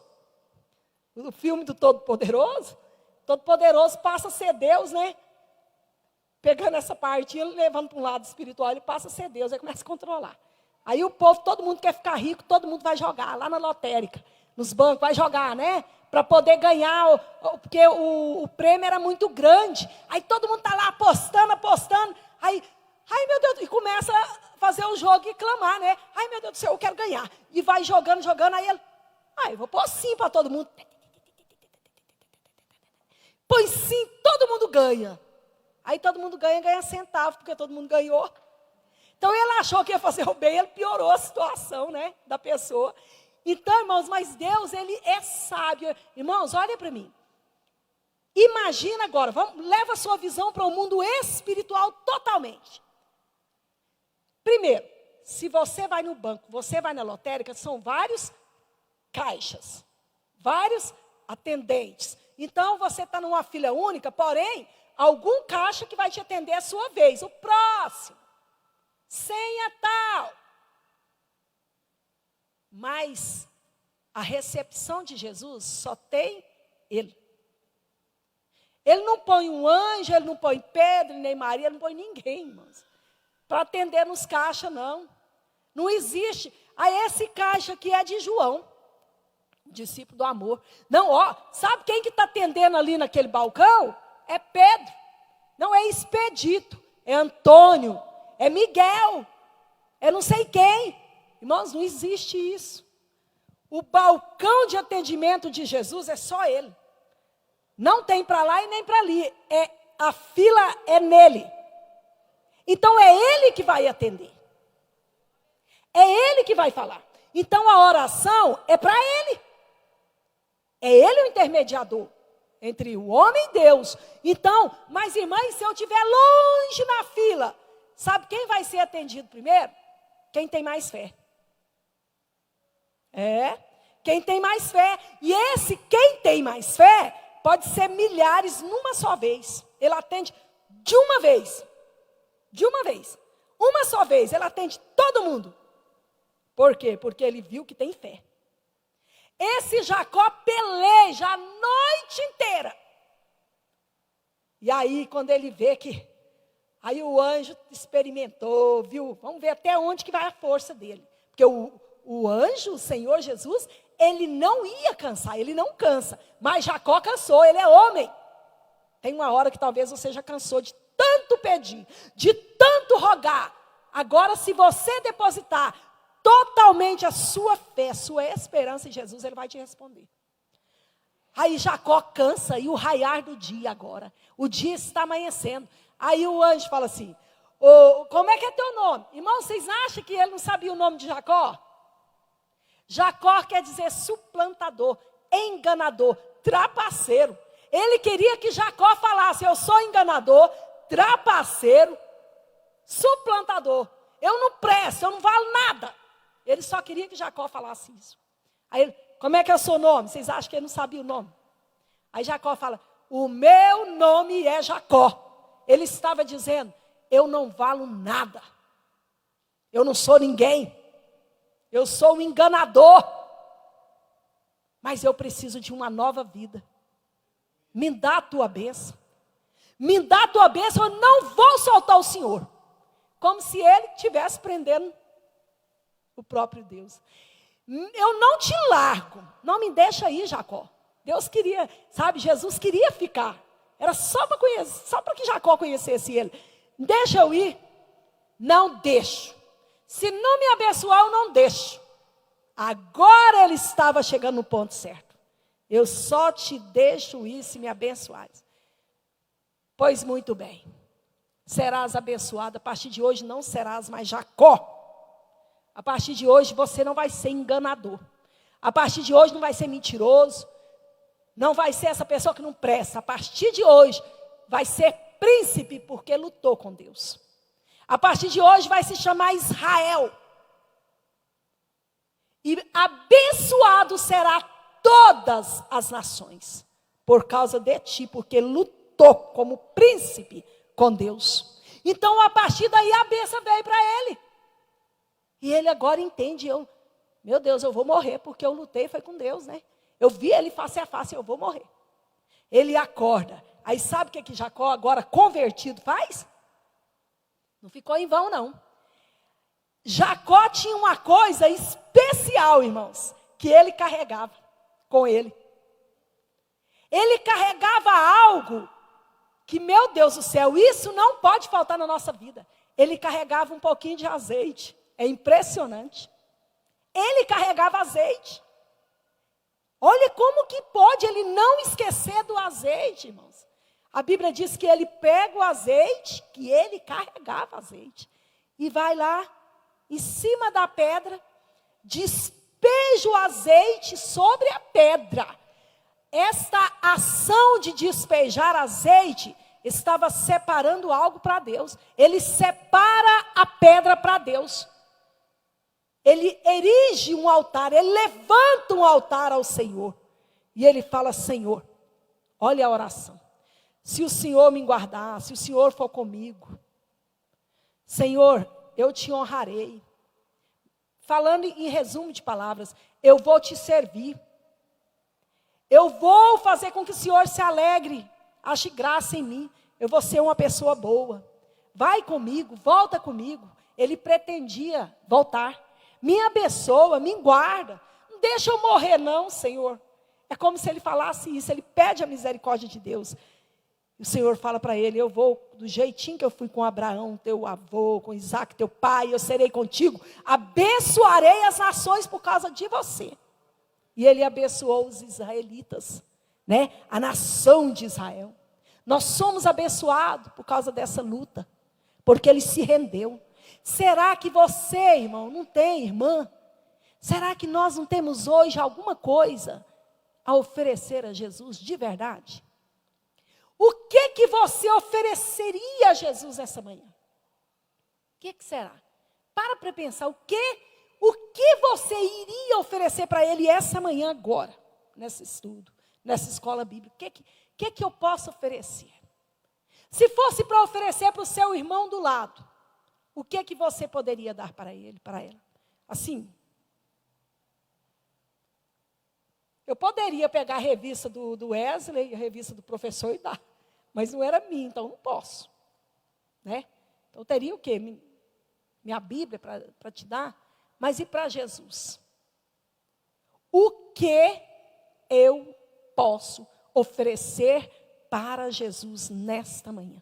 O filme do Todo-Poderoso? Todo-Poderoso passa a ser Deus, né? Pegando essa parte, ele levando para um lado espiritual, ele passa a ser Deus, aí começa a controlar. Aí o povo, todo mundo quer ficar rico, todo mundo vai jogar lá na lotérica, nos bancos, vai jogar, né? Para poder ganhar, porque o prêmio era muito grande. Aí todo mundo está lá apostando. Aí, ai meu Deus, e começa a fazer o jogo e clamar, né? Ai meu Deus do céu, eu quero ganhar. E vai jogando, aí ele, eu vou pôr sim para todo mundo. Pois sim, todo mundo ganha. Aí todo mundo ganha centavo, porque todo mundo ganhou. Então ele achou que ia fazer o bem, ele piorou a situação, né, da pessoa. Então, irmãos, mas Deus, ele é sábio. Irmãos, olha para mim. Imagina agora, leva a sua visão para o mundo espiritual totalmente. Primeiro, se você vai no banco, você vai na lotérica, são vários caixas, vários atendentes. Então, você está numa fila única, porém, algum caixa que vai te atender a sua vez, o próximo. senha tal. Mas a recepção de Jesus só tem ele. Ele não põe um anjo, ele não põe Pedro, nem Maria, ele não põe ninguém, irmãos, para atender nos caixas, não. Não existe. Esse caixa aqui é de João, discípulo do amor. Não, sabe quem que está atendendo ali naquele balcão? É Pedro. Não é Expedito, é Antônio, é Miguel, é não sei quem. Irmãos, não existe isso. O balcão de atendimento de Jesus é só ele. Não tem para lá e nem para ali. A fila é nele. Então é ele que vai atender. É ele que vai falar. Então a oração é para ele. É ele o intermediador entre o homem e Deus. Então, mas irmãs, se eu estiver longe na fila, sabe quem vai ser atendido primeiro? Quem tem mais fé. Quem tem mais fé. E quem tem mais fé, pode ser milhares numa só vez. Ele atende de uma vez. De uma vez. Uma só vez, ele atende todo mundo. Por quê? Porque ele viu que tem fé. Esse Jacó peleja a noite inteira. E aí, quando ele vê que... Aí o anjo experimentou, viu? Vamos ver até onde que vai a força dele. Porque o anjo, o Senhor Jesus, ele não ia cansar, ele não cansa. Mas Jacó cansou, ele é homem. Tem uma hora que talvez você já cansou de tanto pedir, de tanto rogar. Agora, se você depositar totalmente a sua fé, sua esperança em Jesus, ele vai te responder. Aí Jacó cansa, e o raiar do dia agora. O dia está amanhecendo. Aí o anjo fala assim, como é que é teu nome? Irmão, vocês acham que ele não sabia o nome de Jacó? Jacó quer dizer suplantador, enganador, trapaceiro. Ele queria que Jacó falasse, eu sou enganador, trapaceiro, suplantador. Eu não presto, eu não valo nada. Ele só queria que Jacó falasse isso. Aí ele, como é que é o seu nome? Vocês acham que ele não sabia o nome? Aí Jacó fala, o meu nome é Jacó. Ele estava dizendo, eu não valo nada. Eu não sou ninguém. Eu sou um enganador. Mas eu preciso de uma nova vida. Me dá a tua bênção. Me dá a tua bênção, eu não vou soltar o Senhor. Como se ele estivesse prendendo o próprio Deus. Eu não te largo. Não me deixa aí, Jacó. Deus queria, sabe, Jesus queria ficar. Era só para conhecer, só para que Jacó conhecesse ele. Deixa eu ir? Não deixo. Se não me abençoar, eu não deixo. Agora ele estava chegando no ponto certo. Eu só te deixo ir se me abençoares. Pois muito bem. Serás abençoada. A partir de hoje não serás mais Jacó. A partir de hoje você não vai ser enganador. A partir de hoje não vai ser mentiroso. Não vai ser essa pessoa que não presta. A partir de hoje vai ser príncipe porque lutou com Deus. A partir de hoje vai se chamar Israel. E abençoado será todas as nações. Por causa de ti, porque lutou como príncipe com Deus. Então a partir daí a bênção veio para ele. E ele agora entende, meu Deus, eu vou morrer porque eu lutei, foi com Deus, né? Eu vi ele face a face, eu vou morrer. Ele acorda. Aí sabe o que Jacó, agora convertido, faz? Não ficou em vão, não. Jacó tinha uma coisa especial, irmãos, que ele carregava com ele. Ele carregava algo que, meu Deus do céu, isso não pode faltar na nossa vida. Ele carregava um pouquinho de azeite. É impressionante. Ele carregava azeite. Olha como que pode ele não esquecer do azeite, irmãos. A Bíblia diz que ele pega o azeite, que ele carregava azeite, e vai lá, em cima da pedra, despeja o azeite sobre a pedra. Esta ação de despejar azeite estava separando algo para Deus. Ele separa a pedra para Deus. Ele erige um altar, ele levanta um altar ao Senhor. E ele fala, Senhor, olha a oração. Se o Senhor me guardar, se o Senhor for comigo. Senhor, eu te honrarei. Falando em resumo de palavras, eu vou te servir. Eu vou fazer com que o Senhor se alegre, ache graça em mim. Eu vou ser uma pessoa boa. Vai comigo, volta comigo. Ele pretendia voltar. Me abençoa, me guarda. Não deixa eu morrer não, Senhor. É como se ele falasse isso, ele pede a misericórdia de Deus. E o Senhor fala para ele, eu vou do jeitinho que eu fui com Abraão, teu avô, com Isaac, teu pai, eu serei contigo. Abençoarei as nações por causa de você. E ele abençoou os israelitas, né? A nação de Israel. Nós somos abençoados por causa dessa luta, porque ele se rendeu. Será que você, irmão, não tem, irmã? Será que nós não temos hoje alguma coisa a oferecer a Jesus de verdade? O que você ofereceria a Jesus essa manhã? O que será? Para pensar, o que você iria oferecer para Ele essa manhã agora, nesse estudo, nessa escola bíblica? O que eu posso oferecer? Se fosse para oferecer para o seu irmão do lado, o que você poderia dar para ele, para ela? Assim, eu poderia pegar a revista do Wesley, a revista do professor e dar. Mas não era minha, então não posso. Né? Então eu teria o quê? Minha Bíblia para te dar? Mas e para Jesus? O que eu posso oferecer para Jesus nesta manhã?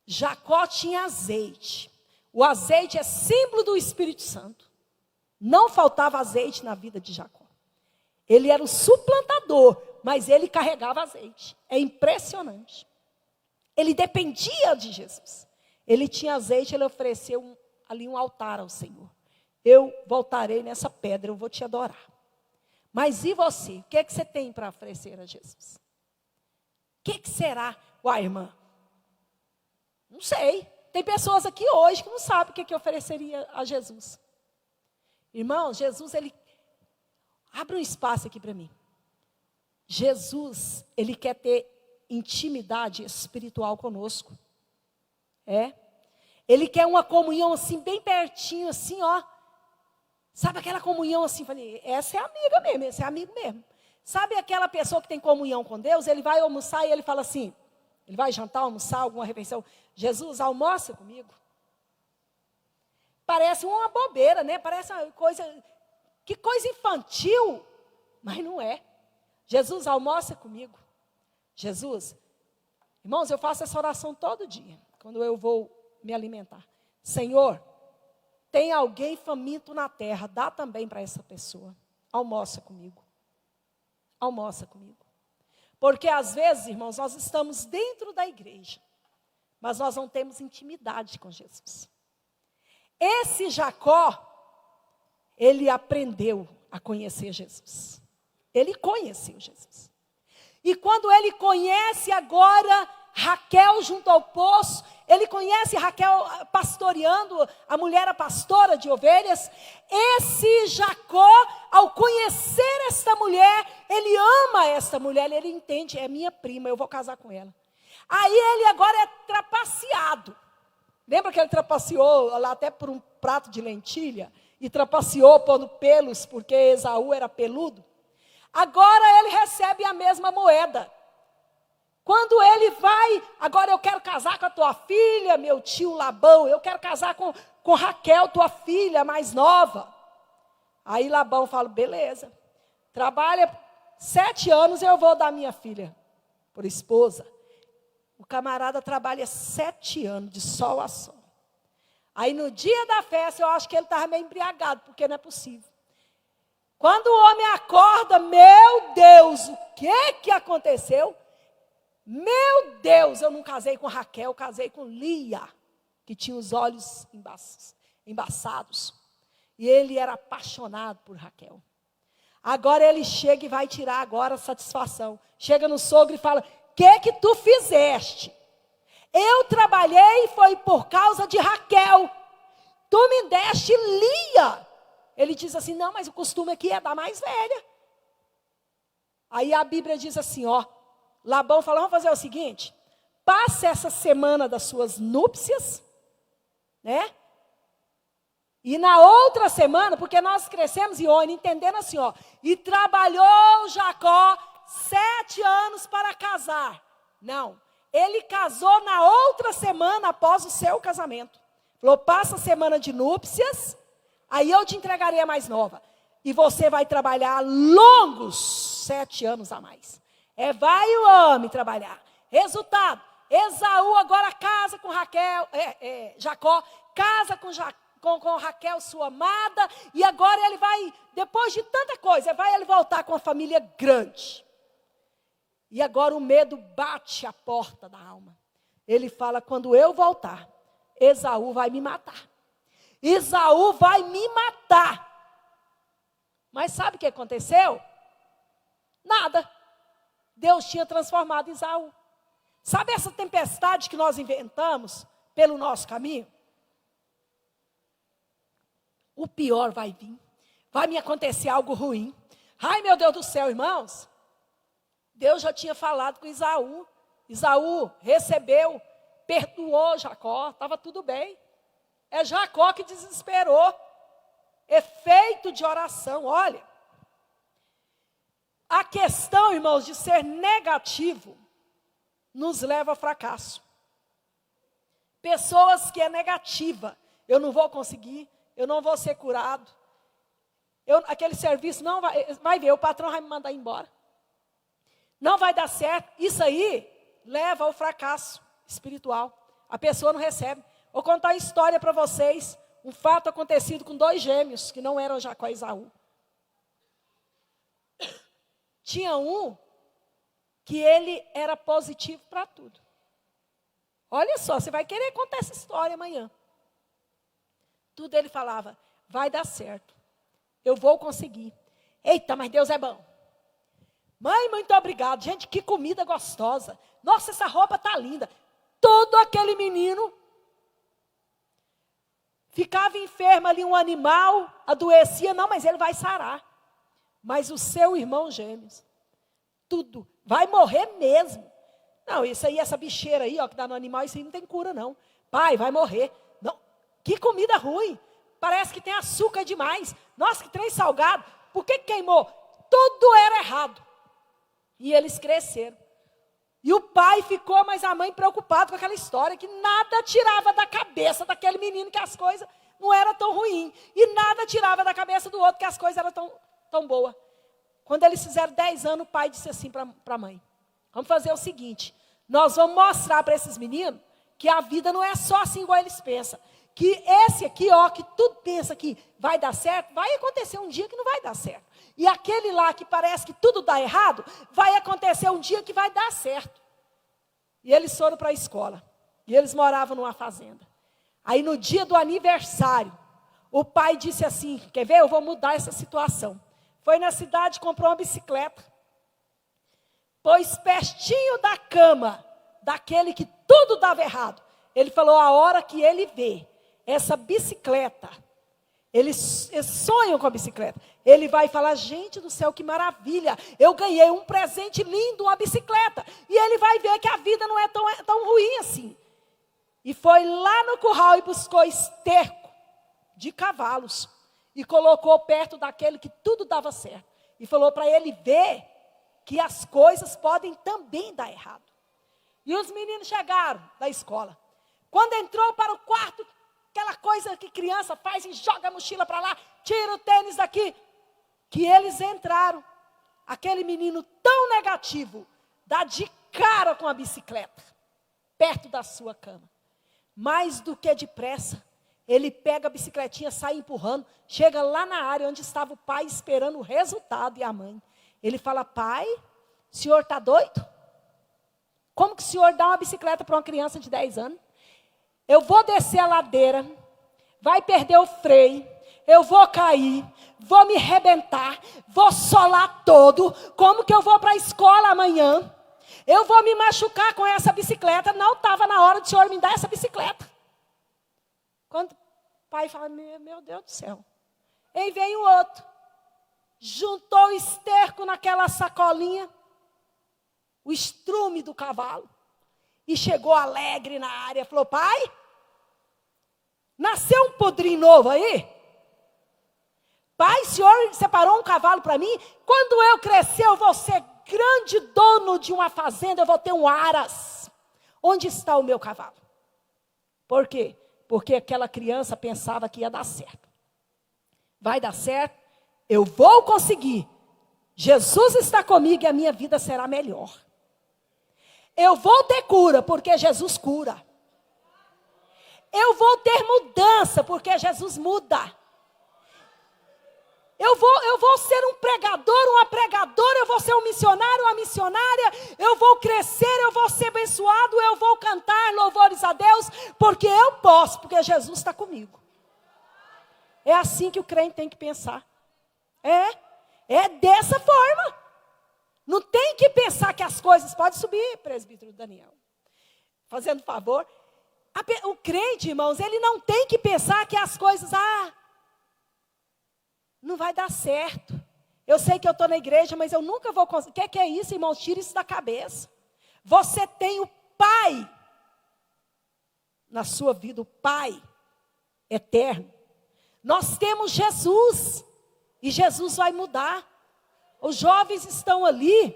Jacó tinha azeite. O azeite é símbolo do Espírito Santo. Não faltava azeite na vida de Jacó. Ele era o suplantador, mas ele carregava azeite. É impressionante. Ele dependia de Jesus. Ele tinha azeite, ele ofereceu ali um altar ao Senhor. Eu voltarei nessa pedra, eu vou te adorar. Mas e você? O que é que você tem para oferecer a Jesus? O que será? Uai, irmã, não sei. Tem pessoas aqui hoje que não sabem o que ofereceria a Jesus. Irmão, Jesus, ele... Abre um espaço aqui para mim. Jesus, ele quer ter intimidade espiritual conosco. Ele quer uma comunhão assim, bem pertinho, assim, ó. Sabe aquela comunhão assim, falei, essa é amiga mesmo, esse é amigo mesmo. Sabe aquela pessoa que tem comunhão com Deus? Ele vai almoçar e ele fala assim, ele vai jantar, almoçar, alguma refeição. Jesus, almoça comigo. Parece uma bobeira, né? Parece uma coisa... Que coisa infantil, mas não é. Jesus, almoça comigo. Jesus, irmãos, eu faço essa oração todo dia, quando eu vou me alimentar. Senhor, tem alguém faminto na terra, dá também para essa pessoa. Almoça comigo. Almoça comigo. Porque às vezes, irmãos, nós estamos dentro da igreja, mas nós não temos intimidade com Jesus. Esse Jacó, ele aprendeu a conhecer Jesus. Ele conheceu Jesus. E quando ele conhece agora Raquel junto ao poço, ele conhece Raquel pastoreando, a mulher a pastora de ovelhas. Esse Jacó, ao conhecer esta mulher, ele ama esta mulher, ele entende, é minha prima, eu vou casar com ela. Aí ele agora é trapaceado. Lembra que ele trapaceou lá até por um prato de lentilha? E trapaceou pondo pelos, porque Esaú era peludo. Agora ele recebe a mesma moeda. Quando ele vai, agora eu quero casar com a tua filha, meu tio Labão, eu quero casar com Raquel, tua filha mais nova. Aí Labão fala, beleza, trabalha 7 anos e eu vou dar minha filha por esposa. O camarada trabalha 7 anos, de sol a sol. Aí no dia da festa, eu acho que ele estava meio embriagado, porque não é possível. Quando o homem acorda, meu Deus, o que aconteceu? Meu Deus, eu não casei com Raquel, eu casei com Lia, que tinha os olhos embaçados. E ele era apaixonado por Raquel. Agora ele chega e vai tirar agora a satisfação. Chega no sogro e fala, o que tu fizeste? Eu trabalhei e foi por causa de Raquel. Tu me deste Lia. Ele diz assim, não, mas o costume aqui é da mais velha. Aí a Bíblia diz assim, ó. Labão fala, vamos fazer o seguinte. Passe essa semana das suas núpcias. né? E na outra semana, porque nós crescemos, Ione, entendendo assim, ó, e trabalhou Jacó 7 anos para casar. Não, ele casou na outra semana após o seu casamento. Falou, passa a semana de núpcias, aí eu te entregarei a mais nova. E você vai trabalhar longos 7 anos a mais. Vai o homem trabalhar. Resultado, Esaú agora casa com Raquel, Jacó casa com Raquel, sua amada, e agora ele vai, depois de tanta coisa, ele voltar com uma família grande. E agora o medo bate a porta da alma. Ele fala, quando eu voltar, Esaú vai me matar. Esaú vai me matar. Mas sabe o que aconteceu? Nada. Deus tinha transformado Esaú. Sabe essa tempestade que nós inventamos pelo nosso caminho? O pior vai vir. Vai me acontecer algo ruim. Ai, meu Deus do céu, irmãos. Deus já tinha falado com Esaú. Esaú recebeu, perdoou Jacó, estava tudo bem. É Jacó que desesperou. Efeito de oração, olha. A questão, irmãos, de ser negativo nos leva ao fracasso. Pessoas que é negativa, eu não vou conseguir, eu não vou ser curado, aquele serviço não vai ver, o patrão vai me mandar embora. Não vai dar certo, isso aí leva ao fracasso espiritual. A pessoa não recebe. Vou contar uma história para vocês, um fato acontecido com 2 gêmeos, que não eram Jacó e Esaú. Tinha um que ele era positivo para tudo. Olha só, você vai querer contar essa história amanhã. Tudo ele falava, vai dar certo, eu vou conseguir. Eita, mas Deus é bom. Mãe, muito obrigado. Gente, que comida gostosa. Nossa, essa roupa está linda. Todo aquele menino ficava enfermo ali, um animal, adoecia. Não, mas ele vai sarar. Mas o seu irmão gêmeos, tudo, vai morrer mesmo. Não, isso aí, essa bicheira aí, ó, que dá no animal, isso aí não tem cura não. Pai, vai morrer. Não, que comida ruim. Parece que tem açúcar demais. Nossa, que trem salgado. Por que queimou? Tudo era errado. E eles cresceram. E o pai ficou, mas a mãe preocupada com aquela história, que nada tirava da cabeça daquele menino que as coisas não eram tão ruins. E nada tirava da cabeça do outro que as coisas eram tão boas. Quando eles fizeram 10 anos, o pai disse assim para a mãe, vamos fazer o seguinte, nós vamos mostrar para esses meninos que a vida não é só assim igual eles pensam. Que esse aqui, ó, que tudo pensa que vai dar certo, vai acontecer um dia que não vai dar certo. E aquele lá que parece que tudo dá errado, vai acontecer um dia que vai dar certo. E eles foram para a escola. E eles moravam numa fazenda. Aí no dia do aniversário, o pai disse assim, quer ver? Eu vou mudar essa situação. Foi na cidade, comprou uma bicicleta. Pôs pertinho da cama, daquele que tudo dava errado. Ele falou, a hora que ele vê essa bicicleta, eles sonham com a bicicleta. Ele vai falar, gente do céu, que maravilha. Eu ganhei um presente lindo, uma bicicleta. E ele vai ver que a vida não é tão ruim assim. E foi lá no curral e buscou esterco de cavalos. E colocou perto daquele que tudo dava certo. E falou para ele ver que as coisas podem também dar errado. E os meninos chegaram da escola. Quando entrou para o quarto, aquela coisa que criança faz e joga a mochila para lá, tira o tênis daqui, que eles entraram. Aquele menino tão negativo, dá de cara com a bicicleta, perto da sua cama. Mais do que depressa, ele pega a bicicletinha, sai empurrando, chega lá na área onde estava o pai esperando o resultado e a mãe. Ele fala, pai, o senhor está doido? Como que o senhor dá uma bicicleta para uma criança de 10 anos? Eu vou descer a ladeira, vai perder o freio, eu vou cair, vou me arrebentar, vou solar todo. Como que eu vou para a escola amanhã? Eu vou me machucar com essa bicicleta. Não estava na hora do senhor me dar essa bicicleta. Quando o pai fala, meu Deus do céu. Aí vem o outro, juntou o esterco naquela sacolinha, o estrume do cavalo, e chegou alegre na área, falou, pai, Nasceu um podrinho novo aí? Pai, o senhor separou um cavalo para mim? Quando eu crescer, eu vou ser grande dono de uma fazenda, eu vou ter um aras. Onde está o meu cavalo? Por quê? Porque aquela criança pensava que ia dar certo. Vai dar certo, eu vou conseguir. Jesus está comigo e a minha vida será melhor. Eu vou ter cura, porque Jesus cura. Eu vou ter mudança, porque Jesus muda. Eu vou ser um pregador, uma pregadora, eu vou ser um missionário, uma missionária, eu vou crescer, eu vou ser abençoado, eu vou cantar louvores a Deus, porque eu posso, porque Jesus está comigo. É assim que o crente tem que pensar. É dessa forma. Não tem que pensar que as coisas... Pode subir, presbítero Daniel. Fazendo favor. O crente, irmãos, ele não tem que pensar que as coisas... não vai dar certo. Eu sei que eu estou na igreja, mas eu nunca vou conseguir. O que é isso, irmãos? Tira isso da cabeça. Você tem o Pai na sua vida, o Pai eterno. Nós temos Jesus. E Jesus vai mudar. Os jovens estão ali.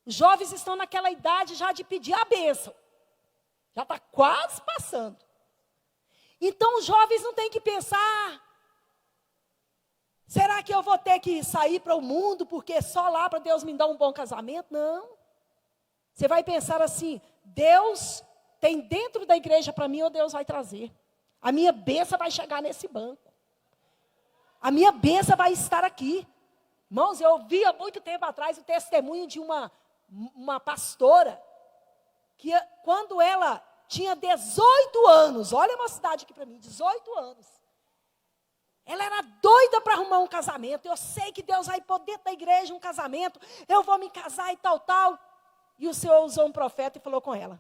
Os jovens estão naquela idade já de pedir a bênção. Já está quase passando. Então os jovens não têm que pensar... Será que eu vou ter que sair para o mundo porque só lá para Deus me dar um bom casamento? Não. Você vai pensar assim, Deus tem dentro da igreja para mim ou Deus vai trazer? A minha bênção vai chegar nesse banco. A minha bênção vai estar aqui. Irmãos, eu ouvi há muito tempo atrás o testemunho de uma pastora, que quando ela tinha 18 anos, olha a mocidade aqui para mim, 18 anos. Ela era doida para arrumar um casamento. Eu sei que Deus vai pôr dentro da igreja um casamento. Eu vou me casar e tal. E o Senhor usou um profeta e falou com ela.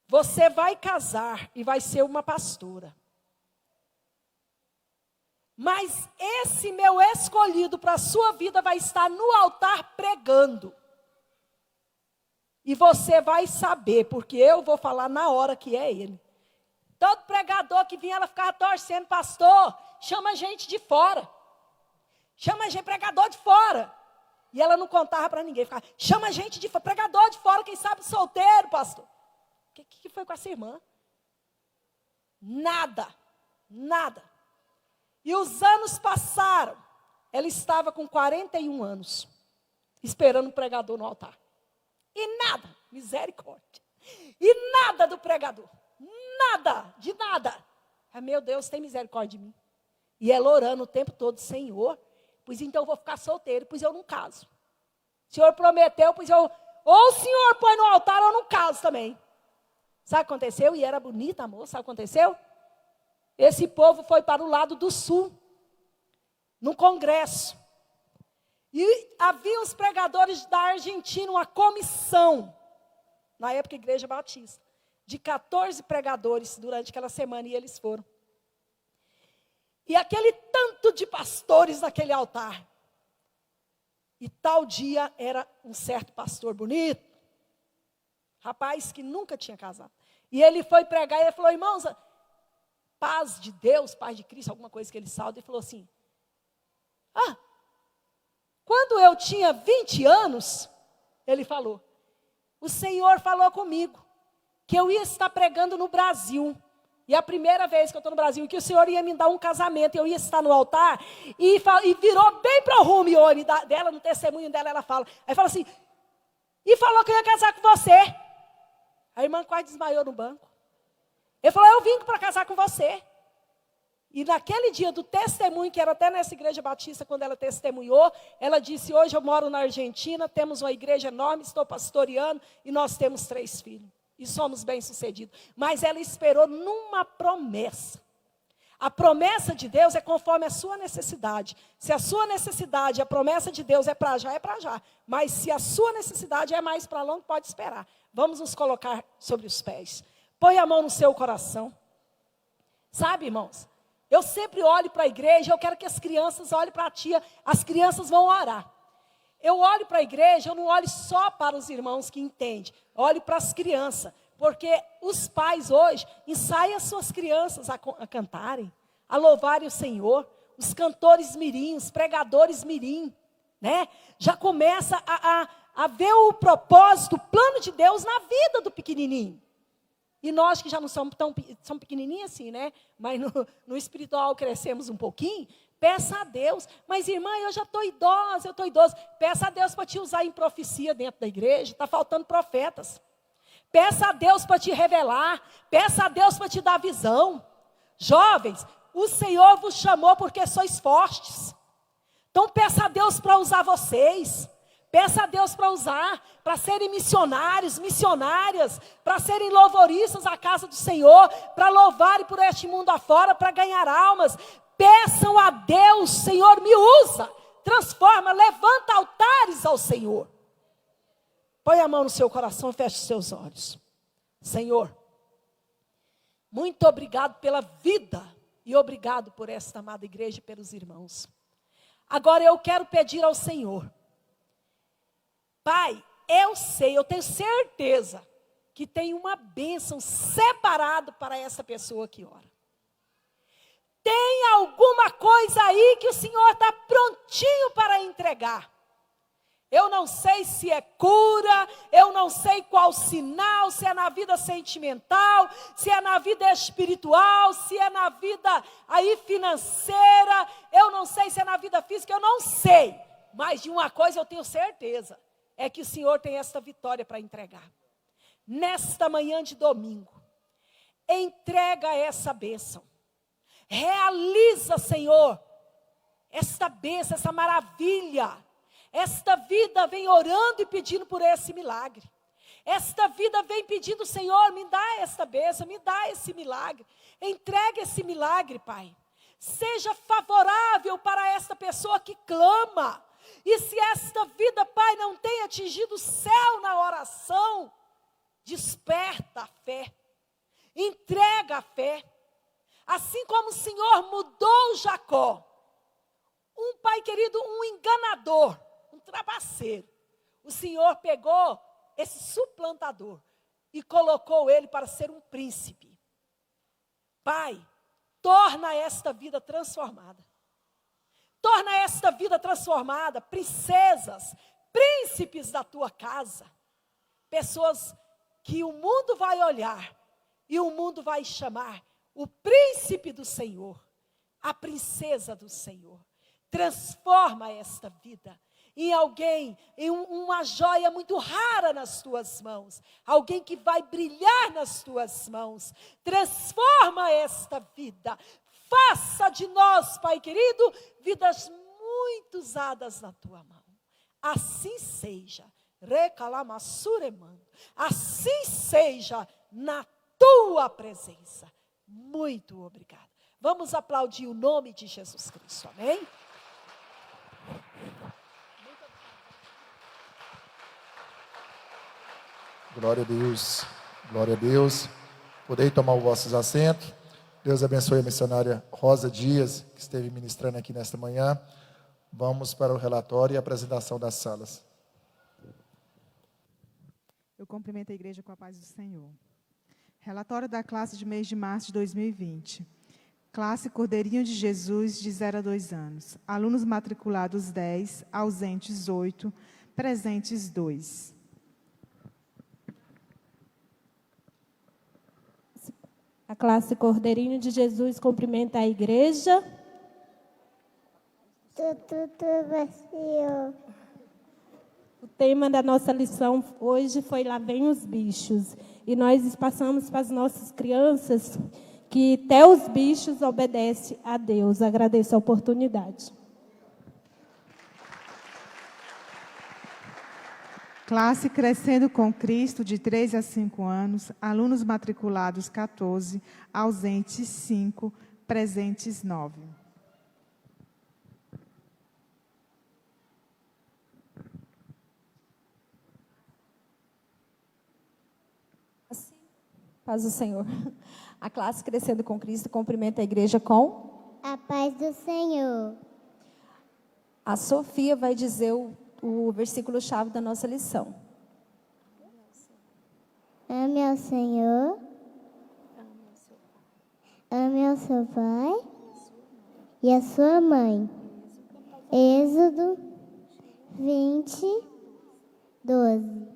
Você vai casar e vai ser uma pastora. Mas esse meu escolhido para a sua vida vai estar no altar pregando. E você vai saber, porque eu vou falar na hora que é ele. Todo pregador que vinha, ela ficava torcendo, pastor, chama a gente de fora. Chama a gente, pregador de fora. E ela não contava para ninguém, ficava, chama a gente de fora, pregador de fora, quem sabe solteiro, pastor. O que foi com essa irmã? Nada. E os anos passaram. Ela estava com 41 anos, esperando um pregador no altar. E nada, misericórdia. E nada do pregador. De nada. Meu Deus, tem misericórdia de mim. E ela orando o tempo todo, Senhor, pois então eu vou ficar solteiro, pois eu não caso. O Senhor prometeu, pois eu... Ou o Senhor põe no altar ou eu não caso também. Sabe o que aconteceu? E era bonita a moça, sabe o que aconteceu? Esse povo foi para o lado do sul, num congresso. E havia os pregadores da Argentina, uma comissão, na época Igreja Batista, de 14 pregadores durante aquela semana, e eles foram. E aquele tanto de pastores naquele altar. E tal dia era um certo pastor bonito, rapaz que nunca tinha casado. E ele foi pregar e ele falou, irmãos, paz de Deus, paz de Cristo, alguma coisa que ele salta, e falou assim, quando eu tinha 20 anos, ele falou, o Senhor falou comigo, que eu ia estar pregando no Brasil. E a primeira vez que eu estou no Brasil, que o Senhor ia me dar um casamento, eu ia estar no altar, e virou bem para o rumo, e o olho dela, no testemunho dela, ela fala. Aí fala assim, e falou que eu ia casar com você. A irmã quase desmaiou no banco. Ele falou, eu vim para casar com você. E naquele dia do testemunho, que era até nessa igreja batista, quando ela testemunhou, ela disse, hoje eu moro na Argentina, temos uma igreja enorme, estou pastoreando, e nós temos 3 filhos. E somos bem-sucedidos. Mas ela esperou numa promessa. A promessa de Deus é conforme a sua necessidade. Se a sua necessidade, a promessa de Deus é para já, é para já. Mas se a sua necessidade é mais para longe, pode esperar. Vamos nos colocar sobre os pés. Põe a mão no seu coração. Sabe, irmãos? Eu sempre olho para a igreja, eu quero que as crianças olhem para a tia. As crianças vão orar. Eu olho para a igreja, eu não olho só para os irmãos que entendem. Olho para as crianças. porque os pais hoje ensaiam as suas crianças a cantarem, a louvarem o Senhor. Os cantores mirim, os pregadores mirim, né? Já começa a ver o propósito, o plano de Deus na vida do pequenininho. E nós que já não somos somos pequenininhos assim, né? Mas no espiritual crescemos um pouquinho. Peça a Deus. Mas, irmã, eu já estou idosa, eu estou idoso. Peça a Deus para te usar em profecia dentro da igreja. Está faltando profetas. Peça a Deus para te revelar. Peça a Deus para te dar visão. Jovens, o Senhor vos chamou porque sois fortes. Então peça a Deus para usar vocês. Peça a Deus para usar, para serem missionários, missionárias, para serem louvoristas à casa do Senhor, para louvarem por este mundo afora, para ganhar almas. Peçam a Deus, Senhor, me usa, transforma, levanta altares ao Senhor. Põe a mão no seu coração e feche os seus olhos. Senhor, muito obrigado pela vida e obrigado por esta amada igreja e pelos irmãos. Agora eu quero pedir ao Senhor, Pai, eu tenho certeza que tem uma bênção separada para essa pessoa que ora. Tem alguma coisa aí que o Senhor está prontinho para entregar. Eu não sei se é cura, eu não sei qual sinal, se é na vida sentimental, se é na vida espiritual, se é na vida aí financeira, eu não sei se é na vida física, eu não sei. Mas de uma coisa eu tenho certeza, é que o Senhor tem esta vitória para entregar. Nesta manhã de domingo, entrega essa bênção. Realiza, Senhor, esta bênção, essa maravilha. Esta vida vem orando e pedindo por esse milagre. Esta vida vem pedindo, Senhor, me dá esta bênção, me dá esse milagre. Entrega esse milagre, Pai. Seja favorável para esta pessoa que clama. E se esta vida, Pai, não tem atingido o céu na oração, desperta a fé. Entrega a fé. Assim como o Senhor mudou Jacó. Um pai querido, um enganador, um trapaceiro. O Senhor pegou esse suplantador e colocou ele para ser um príncipe. Pai, torna esta vida transformada. Torna esta vida transformada, princesas, príncipes da tua casa. Pessoas que o mundo vai olhar e o mundo vai chamar o príncipe do Senhor, a princesa do Senhor. Transforma esta vida em alguém, em uma joia muito rara nas tuas mãos. Alguém que vai brilhar nas tuas mãos. Transforma esta vida. Faça de nós, Pai querido, vidas muito usadas na tua mão. Assim seja. Recalamassuremando. Assim seja na tua presença. Muito obrigada. Vamos aplaudir o nome de Jesus Cristo. Amém? Glória a Deus, glória a Deus. Podei tomar os vossos assentos. Deus abençoe a missionária Rosa Dias, que esteve ministrando aqui nesta manhã. Vamos para o relatório e a apresentação das salas. Eu cumprimento a igreja com a paz do Senhor. Relatório da classe de mês de março de 2020. Classe Cordeirinho de Jesus, de 0 a 2 anos. Alunos matriculados 10, ausentes 8, presentes 2. A classe Cordeirinho de Jesus cumprimenta a igreja. O tema da nossa lição hoje foi Lá Vem os Bichos. E nós passamos para as nossas crianças que até os bichos obedecem a Deus. Agradeço a oportunidade. Classe Crescendo com Cristo, de 3 a 5 anos. Alunos matriculados 14, ausentes 5, presentes 9. Paz do Senhor. A classe Crescendo com Cristo cumprimenta a igreja com a paz do Senhor. A Sofia vai dizer o versículo-chave da nossa lição. Ame ao Senhor. Ame ao seu pai e a sua mãe. Êxodo 20, 12.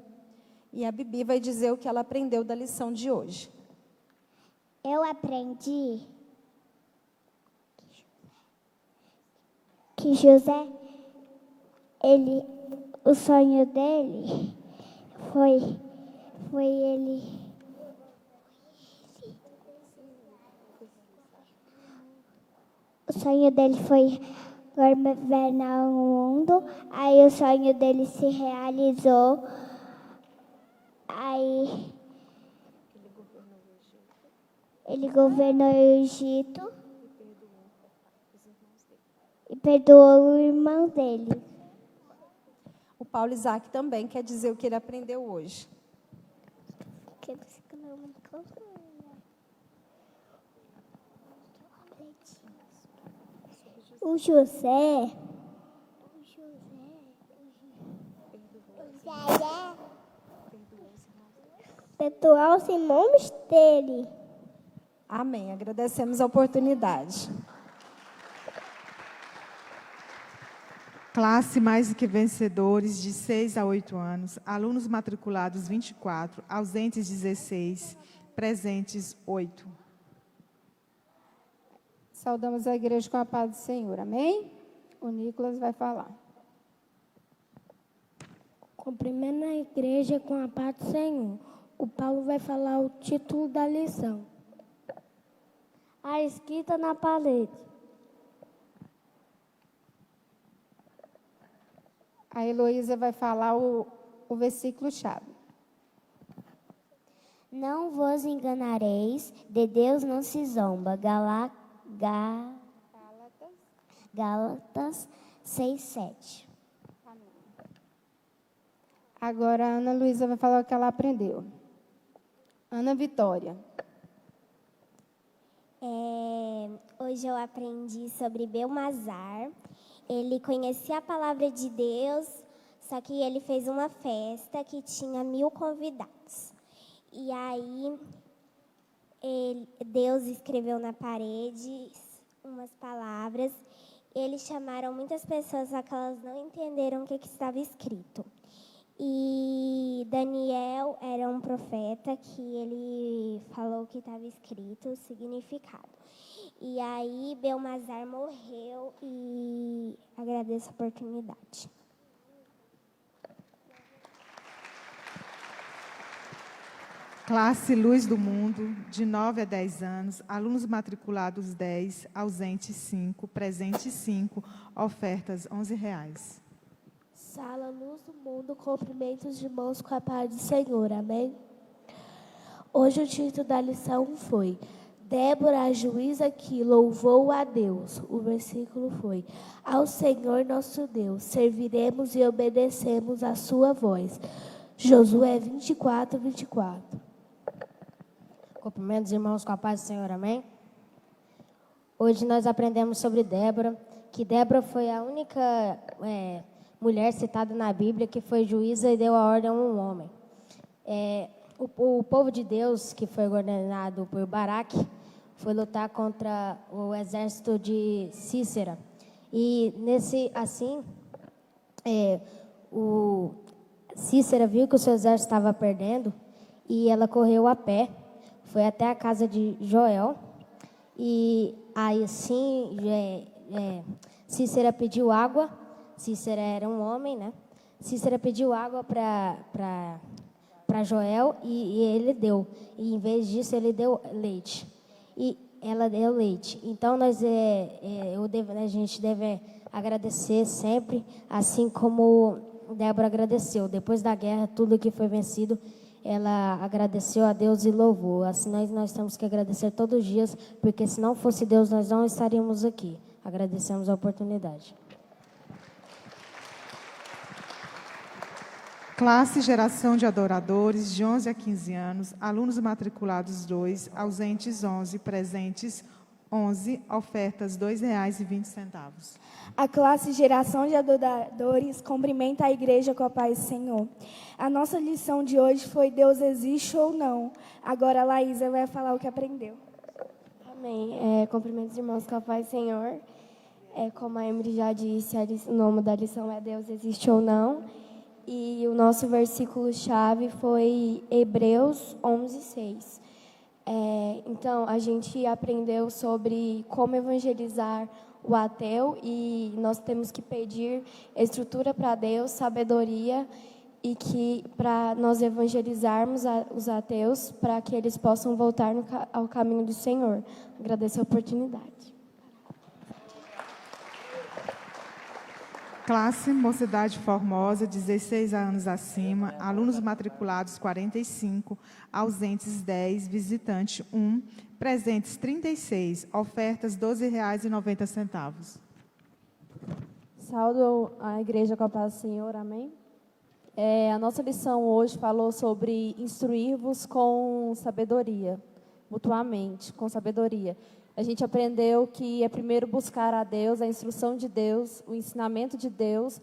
E a Bibi vai dizer o que ela aprendeu da lição de hoje. Eu aprendi que José, o sonho dele foi ele. O sonho dele foi governar o mundo. Aí o sonho dele se realizou. Aí ele governou o Egito e perdoou o irmão dele. O Paulo Isaac também quer dizer o que ele aprendeu hoje. O José perdoou os irmãos dele. Amém. Agradecemos a oportunidade. Classe Mais do que Vencedores, de 6 a 8 anos. Alunos matriculados 24, ausentes 16, presentes 8. Saudamos a igreja com a paz do Senhor. Amém? O Nicolas vai falar. Cumprimento a igreja com a paz do Senhor. O Paulo vai falar o título da lição. A escrita na parede. A Heloísa vai falar o versículo-chave. Não vos enganareis, de Deus não se zomba. Gálatas 6:7. Agora a Ana Luísa vai falar o que ela aprendeu. Ana Vitória. Hoje eu aprendi sobre Belmazar. Ele conhecia a palavra de Deus, só que ele fez uma festa que tinha 1000 convidados. E aí Deus escreveu na parede umas palavras. Eles chamaram muitas pessoas, só que elas não entenderam o que estava escrito. E Daniel era um profeta que ele falou o que estava escrito, o significado. E aí Belmazar morreu e agradeço a oportunidade. Classe Luz do Mundo, de 9 a 10 anos. Alunos matriculados 10, ausentes 5, presentes 5, ofertas R$11. Sala Luz do Mundo, cumprimentos de mãos com a paz do Senhor, amém? Hoje o título da lição foi Débora, a juíza que louvou a Deus. O versículo foi: ao Senhor nosso Deus, serviremos e obedecemos a sua voz. Josué 24, 24. Cumprimentos, irmãos, com a paz do Senhor, amém? Hoje nós aprendemos sobre Débora, que Débora foi a única mulher citada na Bíblia que foi juíza e deu a ordem a um homem. O povo de Deus, que foi governado por Baraque, foi lutar contra o exército de Cícera. E Cícera viu que o seu exército estava perdendo e ela correu a pé, foi até a casa de Joel. E aí assim, Cícera pediu água. Cícera era um homem, né? Cícera pediu água para Joel e ele deu. E em vez disso, ele deu leite. E ela deu leite. Então, a gente deve agradecer sempre, assim como Débora agradeceu. Depois da guerra, tudo que foi vencido, ela agradeceu a Deus e louvou. Assim, nós temos que agradecer todos os dias, porque se não fosse Deus, nós não estaríamos aqui. Agradecemos a oportunidade. Classe Geração de Adoradores, de 11 a 15 anos, alunos matriculados 2, ausentes 11, presentes 11, ofertas R$ 2,20. A classe Geração de Adoradores cumprimenta a igreja com a paz do Senhor. A nossa lição de hoje foi Deus existe ou não. Agora a Laísa vai falar o que aprendeu. Amém. Cumprimento os irmãos com a paz do Senhor. Como a Emily já disse, o nome da lição é Deus existe ou não. E o nosso versículo-chave foi Hebreus 11:6. Então, a gente aprendeu sobre como evangelizar o ateu e nós temos que pedir estrutura para Deus, sabedoria e que para nós evangelizarmos os ateus para que eles possam voltar ao caminho do Senhor. Agradeço a oportunidade. Classe Mocidade Formosa, 16 anos acima, alunos matriculados 45, ausentes 10, visitante 1, presentes 36, ofertas R$ 12,90. Saúdo a igreja com a paz do Senhor, amém? A nossa lição hoje falou sobre instruir-vos com sabedoria, mutuamente, com sabedoria. A gente aprendeu que é primeiro buscar a Deus, a instrução de Deus, o ensinamento de Deus,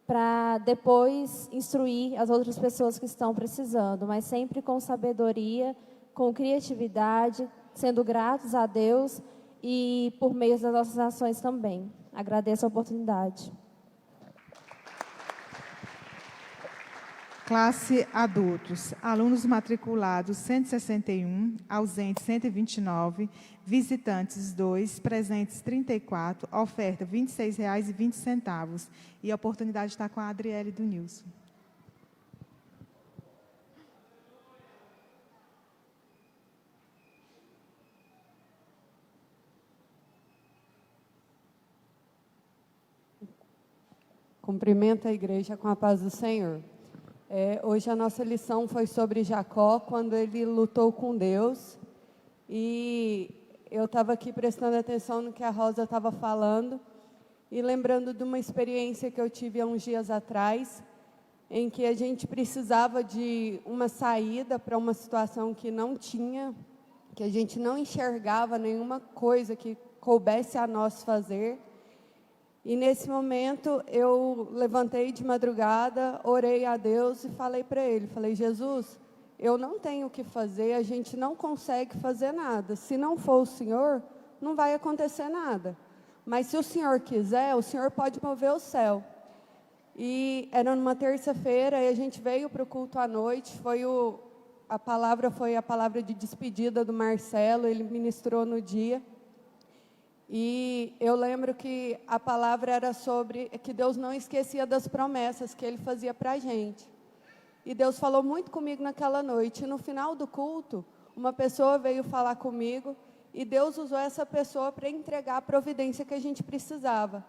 para depois instruir as outras pessoas que estão precisando, mas sempre com sabedoria, com criatividade, sendo gratos a Deus e por meio das nossas ações também. Agradeço a oportunidade. Classe Adultos, alunos matriculados 161, ausentes 129, visitantes 2, presentes 34, oferta R$ 26,20. E a oportunidade está com a Adriele do Nilson. Cumprimento a igreja com a paz do Senhor. Hoje a nossa lição foi sobre Jacó, quando ele lutou com Deus. E eu estava aqui prestando atenção no que a Rosa estava falando e lembrando de uma experiência que eu tive há uns dias atrás, em que a gente precisava de uma saída para uma situação que não tinha, que a gente não enxergava nenhuma coisa que coubesse a nós fazer. E nesse momento eu levantei de madrugada, orei a Deus e falei para Ele, Jesus, eu não tenho o que fazer, a gente não consegue fazer nada. Se não for o Senhor, não vai acontecer nada. Mas se o Senhor quiser, o Senhor pode mover o céu. E era numa terça-feira e a gente veio para o culto à noite, a palavra foi a palavra de despedida do Marcelo, ele ministrou no dia. E eu lembro que a palavra era sobre que Deus não esquecia das promessas que Ele fazia para a gente. E Deus falou muito comigo naquela noite. E no final do culto, uma pessoa veio falar comigo e Deus usou essa pessoa para entregar a providência que a gente precisava.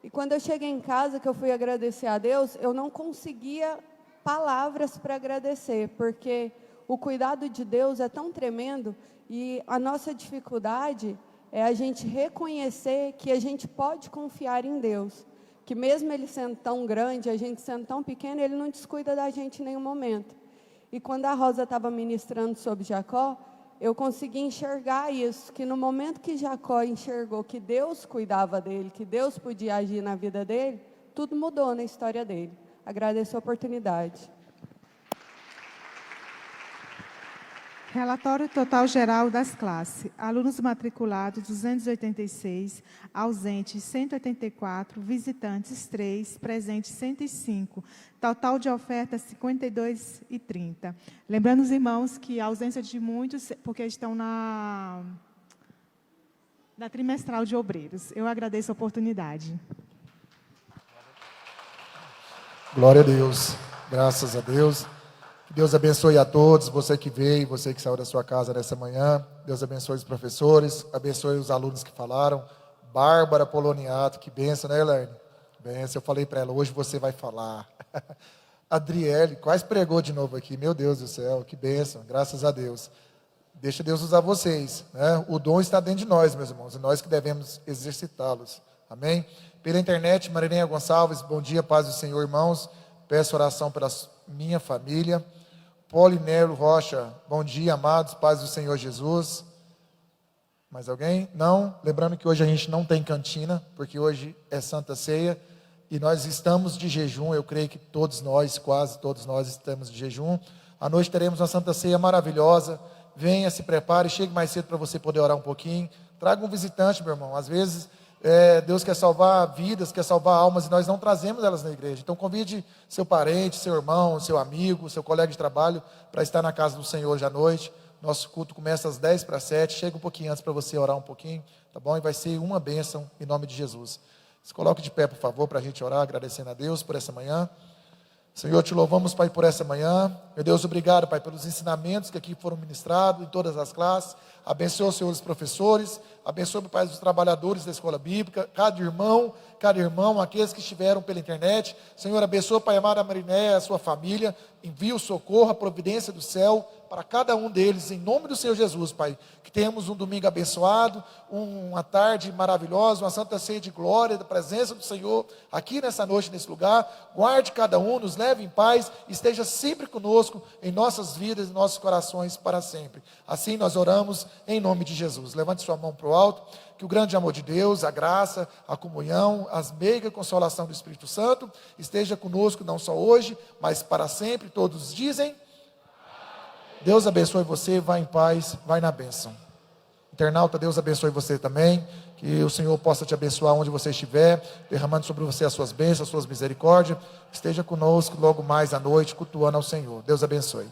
E quando eu cheguei em casa, que eu fui agradecer a Deus, eu não conseguia palavras para agradecer, porque o cuidado de Deus é tão tremendo e a nossa dificuldade é a gente reconhecer que a gente pode confiar em Deus, que mesmo Ele sendo tão grande, a gente sendo tão pequeno, Ele não descuida da gente em nenhum momento. E quando a Rosa estava ministrando sobre Jacó, eu consegui enxergar isso, que no momento que Jacó enxergou que Deus cuidava dele, que Deus podia agir na vida dele, tudo mudou na história dele. Agradeço a oportunidade. Relatório total geral das classes. Alunos matriculados 286, ausentes 184, visitantes 3, presentes 105. Total de ofertas 52,30. Lembrando os irmãos que a ausência de muitos, porque estão na trimestral de obreiros. Eu agradeço a oportunidade. Glória a Deus. Graças a Deus. Que Deus abençoe a todos, você que veio, você que saiu da sua casa nessa manhã. Deus abençoe os professores, abençoe os alunos que falaram. Bárbara Poloniato, que benção, né, Elaine? Benção, eu falei para ela, hoje você vai falar. Adriele, quase pregou de novo aqui, meu Deus do céu, que benção, graças a Deus. Deixa Deus usar vocês, né? O dom está dentro de nós, meus irmãos, e nós que devemos exercitá-los. Amém? Pela internet, Marilinha Gonçalves, bom dia, paz do Senhor, irmãos. Peço oração pela minha família. Polinelo Rocha, bom dia, amados, paz do Senhor Jesus. Mais alguém? Não? Lembrando que hoje a gente não tem cantina, porque hoje é Santa Ceia e nós estamos de jejum. Eu creio que todos nós, quase todos nós, estamos de jejum. À noite teremos uma Santa Ceia maravilhosa. Venha, se prepare, chegue mais cedo para você poder orar um pouquinho. Traga um visitante, meu irmão. Às vezes Deus quer salvar vidas, quer salvar almas e nós não trazemos elas na igreja. Então convide seu parente, seu irmão, seu amigo, seu colega de trabalho para estar na casa do Senhor hoje à noite. Nosso culto começa às 6:50. Chega um pouquinho antes para você orar um pouquinho, tá bom? E vai ser uma bênção em nome de Jesus. Se coloque de pé, por favor, para a gente orar, agradecendo a Deus por essa manhã. Senhor, te louvamos, Pai, por essa manhã. Meu Deus, obrigado, Pai, pelos ensinamentos que aqui foram ministrados em todas as classes. Abençoa, Senhor, os professores. Abençoa, Pai, os trabalhadores da escola bíblica. Cada irmão, aqueles que estiveram pela internet. Senhor, abençoa, Pai amado, a Mariné, a sua família. Envia o socorro, a providência do céu para cada um deles, em nome do Senhor Jesus, Pai. Que tenhamos um domingo abençoado, uma tarde maravilhosa, uma santa ceia de glória, da presença do Senhor, aqui nessa noite, nesse lugar. Guarde cada um, nos leve em paz, esteja sempre conosco, em nossas vidas, em nossos corações, para sempre. Assim nós oramos, em nome de Jesus. Levante sua mão para o alto, que o grande amor de Deus, a graça, a comunhão, as meigas consolação do Espírito Santo, esteja conosco, não só hoje, mas para sempre. Todos dizem... Deus abençoe você, vá em paz, vai na bênção. Internauta, Deus abençoe você também, que o Senhor possa te abençoar onde você estiver, derramando sobre você as suas bênçãos, as suas misericórdias. Esteja conosco logo mais à noite, cultuando ao Senhor. Deus abençoe.